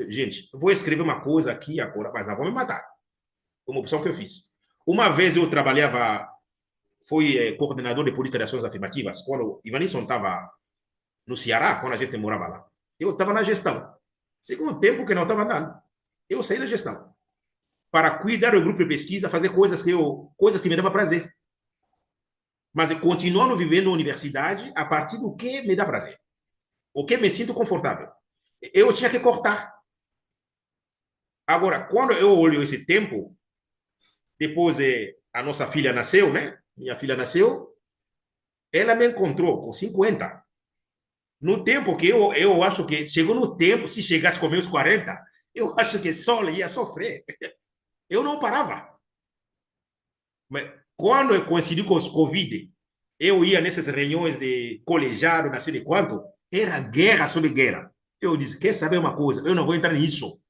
Speaker 2: Gente, vou escrever uma coisa aqui agora, mas não vou me matar. Uma opção que eu fiz. Uma vez eu trabalhava, fui coordenador de política de ações afirmativas, quando o Ivanilson estava no Ceará, quando a gente morava lá. Eu estava na gestão. Chegou um tempo que não estava andando. Eu saí da gestão para cuidar do grupo de pesquisa, fazer coisas que me davam prazer. Mas continuando vivendo na universidade a partir do que me dá prazer. O que me sinto confortável. Eu tinha que cortar. Agora, quando eu olho esse tempo, depois a nossa filha nasceu, né? Minha filha nasceu, ela me encontrou com 50. No tempo que eu acho que chegou no tempo, se chegasse com meus 40, eu acho que só ia sofrer. Eu não parava. Mas quando eu coincidi com os Covid, eu ia nessas reuniões de colegiado, não sei de quanto, era guerra sobre guerra. Eu disse, quer saber uma coisa? Eu não vou entrar nisso.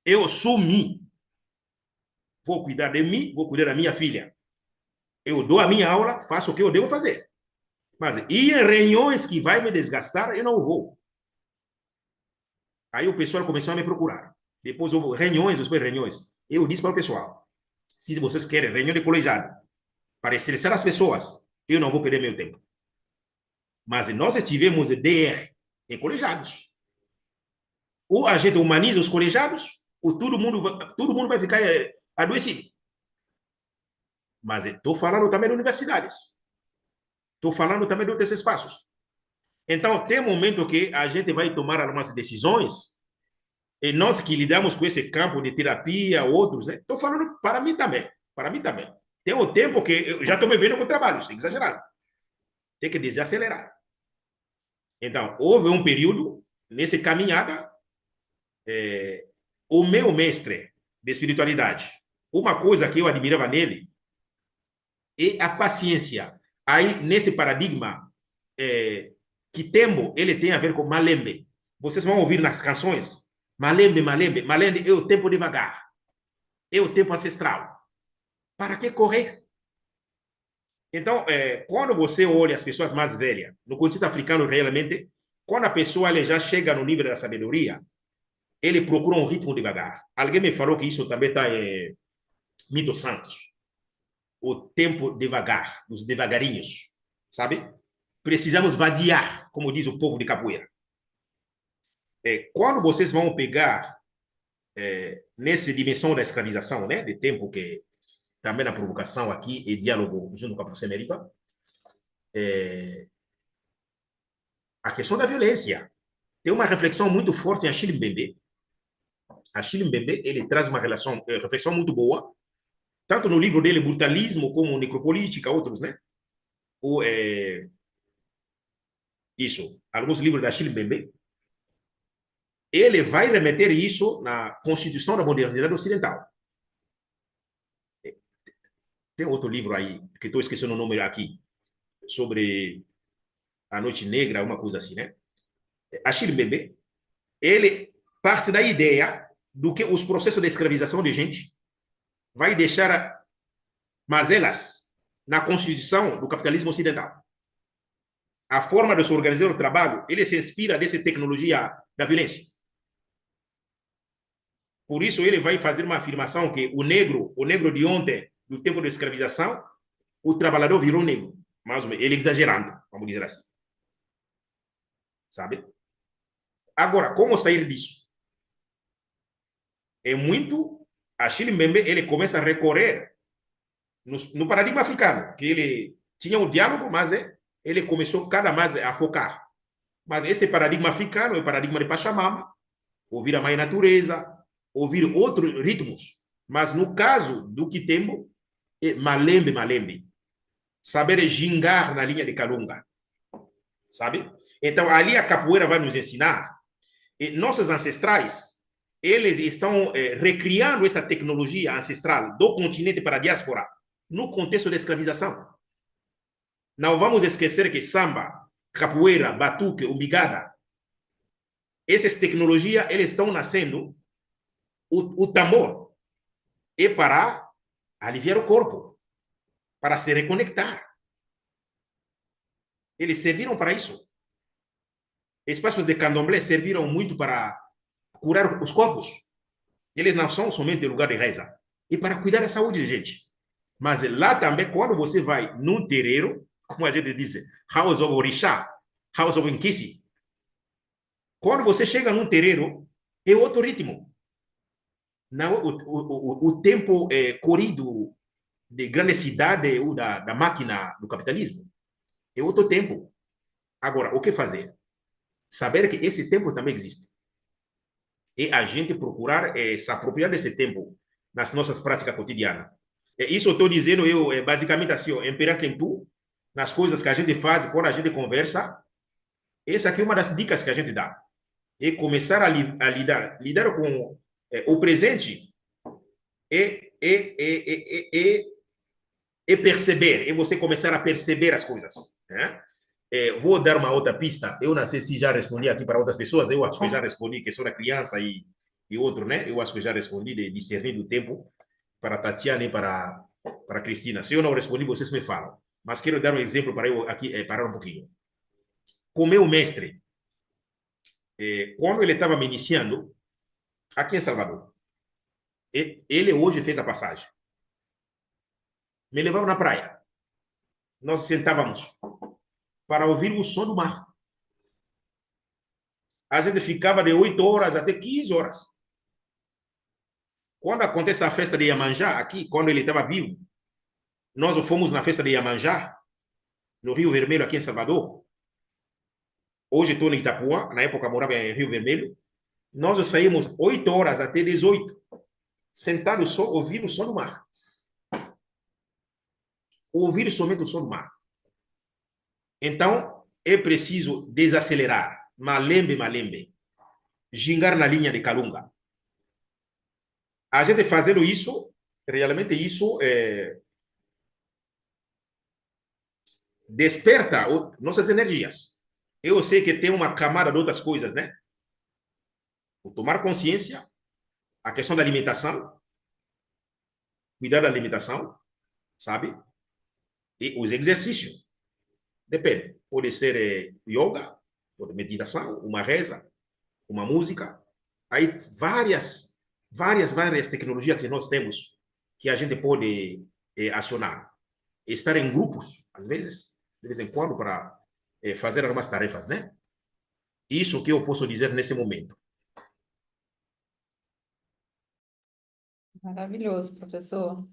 Speaker 2: Eu sumi. Vou cuidar de mim, vou cuidar da minha filha. Eu dou a minha aula, faço o que eu devo fazer. Mas ir em reuniões que vai me desgastar, eu não vou. Aí o pessoal começou a me procurar. Depois houve reuniões, Eu disse para o pessoal, se vocês querem reunião de colegiado, para estressar as pessoas, eu não vou perder meu tempo. Mas nós tivemos DR em colegiados. Ou a gente humaniza os colegiados, ou todo mundo vai ficar adoecido. Mas estou falando também de universidades. Estou falando também de outros espaços. Então, tem um momento que a gente vai tomar algumas decisões, e nós que lidamos com esse campo de terapia, outros, né? Estou falando para mim também. Para mim também. Tem um tempo que eu já estou me vendo com trabalho, sem exagerar. Tem que desacelerar. Então, houve um período, nessa caminhada, o meu mestre de espiritualidade, uma coisa que eu admirava nele é a paciência. Aí, nesse paradigma que temo, ele tem a ver com Malembe. Vocês vão ouvir nas canções, Malembe, Malembe, Malembe é o tempo devagar, é o tempo ancestral. Para que correr? Então, quando você olha as pessoas mais velhas, no contexto africano, realmente, quando a pessoa ela já chega no nível da sabedoria, ele procura um ritmo devagar. Alguém me falou que isso também está em Mito Santos. O tempo devagar, os devagarinhos, sabe? precisamos vadiar, como diz o povo de capoeira. Quando vocês vão pegar nessa dimensão da escravização, né, de tempo que também na provocação aqui e diálogo junto com a professora Emerita, a questão da violência. Tem uma reflexão muito forte em Achille Mbembe. Achille Mbembe, ele traz uma reflexão muito boa, tanto no livro dele, Brutalismo, como Necropolítica, outros, né? Isso, alguns livros da Achille Mbembe. Ele vai remeter isso na Constituição da Modernidade Ocidental. Tem outro livro aí, que estou esquecendo o nome aqui, sobre a Noite Negra, uma coisa assim, né? Achille Mbembe, ele parte da ideia do que os processos de escravização de gente vai deixar mazelas na constituição do capitalismo ocidental. A forma de se organizar o trabalho, ele se inspira dessa tecnologia da violência. Por isso, ele vai fazer uma afirmação que o negro de ontem, do tempo da escravização, o trabalhador virou negro. Mais ou menos, ele exagerando, vamos dizer assim. Sabe? Agora, como sair disso? É muito... Achille Mbembe, ele começa a recorrer no paradigma africano, que ele tinha um diálogo, mas ele começou cada mais a focar. Mas esse paradigma africano é o paradigma de Pachamama, ouvir a mãe natureza, ouvir outros ritmos. Mas no caso do Kitembo, é malembe, malembe. Saber gingar na linha de Kalunga. Sabe? Então, ali a capoeira vai nos ensinar. E nossos ancestrais, eles estão recriando essa tecnologia ancestral do continente para a diáspora no contexto da escravização. Não vamos esquecer que samba, capoeira, batuque, umbigada, essas tecnologias, eles estão nascendo, o tambor é para aliviar o corpo, para se reconectar. Eles serviram para isso. Espaços de candomblé serviram muito para curar os corpos. Eles não são somente lugar de reza, e para cuidar da saúde de gente. Mas lá também, quando você vai num terreiro, como a gente diz, House of Orixá, House of Nkisi, quando você chega num terreiro, é outro ritmo. Não, o tempo corrido de grande cidade ou da máquina do capitalismo é outro tempo. Agora, o que fazer? Saber que esse tempo também existe. E a gente procurar se apropriar desse tempo nas nossas práticas cotidianas. Isso eu estou dizendo, basicamente assim, emperar quem tu, nas coisas que a gente faz, quando a gente conversa. Essa aqui é uma das dicas que a gente dá. E começar a lidar com o presente e perceber, e você começar a perceber as coisas. Né? Vou dar uma outra pista. Eu não sei se já respondi aqui para outras pessoas, eu acho que já respondi, que sou da criança e outro, né? Eu acho que já respondi de discernir do tempo para Tatiana e para Cristina. Se eu não respondi, vocês me falam. Mas quero dar um exemplo para eu aqui parar um pouquinho. Com meu mestre, quando ele estava me iniciando, aqui em Salvador, ele hoje fez a passagem. Me levava na praia. Nós sentávamos para ouvir o som do mar. A gente ficava de 8 horas até 15 horas. Quando acontece a festa de Iemanjá, aqui, quando ele estava vivo, nós fomos na festa de Iemanjá, no Rio Vermelho, aqui em Salvador. Hoje estou em Itapuã, na época morava em Rio Vermelho. Nós saímos 8 horas até 18, sentados só, ouvir o som do mar. Ouvir somente o som do mar. Então, é preciso desacelerar. Malembe, malembe. Gingar na linha de Kalunga. A gente fazendo isso, realmente isso desperta nossas energias. Eu sei que tem uma camada de outras coisas, né? O tomar consciência, a questão da alimentação, cuidar da alimentação, sabe? E os exercícios. Depende. Pode ser yoga, pode meditação, uma reza, uma música. Aí várias tecnologias que nós temos que a gente pode acionar. Estar em grupos, às vezes, de vez em quando, para fazer algumas tarefas, né? Isso que eu posso dizer nesse momento.
Speaker 1: Maravilhoso, professor.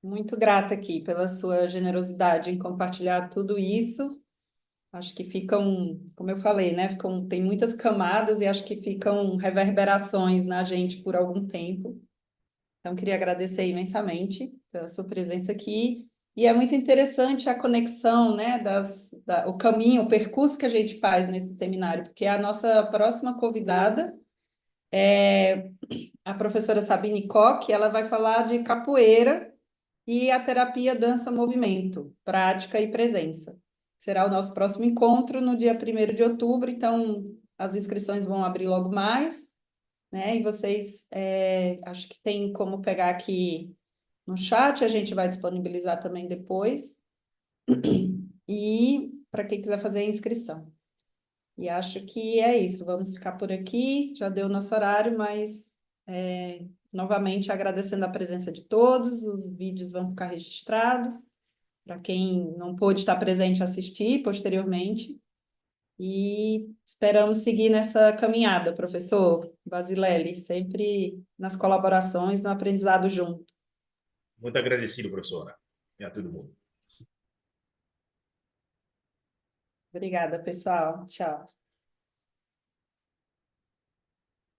Speaker 1: Muito grata aqui pela sua generosidade em compartilhar tudo isso. Acho que ficam, como eu falei, né? Tem muitas camadas e acho que ficam reverberações na gente por algum tempo. Então, queria agradecer imensamente pela sua presença aqui. E é muito interessante a conexão, né, o caminho, o percurso que a gente faz nesse seminário, porque a nossa próxima convidada é a professora Sabine Koch, ela vai falar de capoeira e a terapia dança-movimento, prática e presença. Será o nosso próximo encontro no dia 1º de outubro, então as inscrições vão abrir logo mais, né? E vocês, acho que tem como pegar aqui no chat, a gente vai disponibilizar também depois, e para quem quiser fazer a inscrição. E acho que é isso, vamos ficar por aqui, já deu o nosso horário, mas novamente agradecendo a presença de todos, os vídeos vão ficar registrados, para quem não pôde estar presente assistir posteriormente, e esperamos seguir nessa caminhada, professor Basilelli, sempre nas colaborações, no aprendizado junto.
Speaker 2: Muito agradecido, professora, e a todo mundo.
Speaker 1: Obrigada, pessoal. Tchau.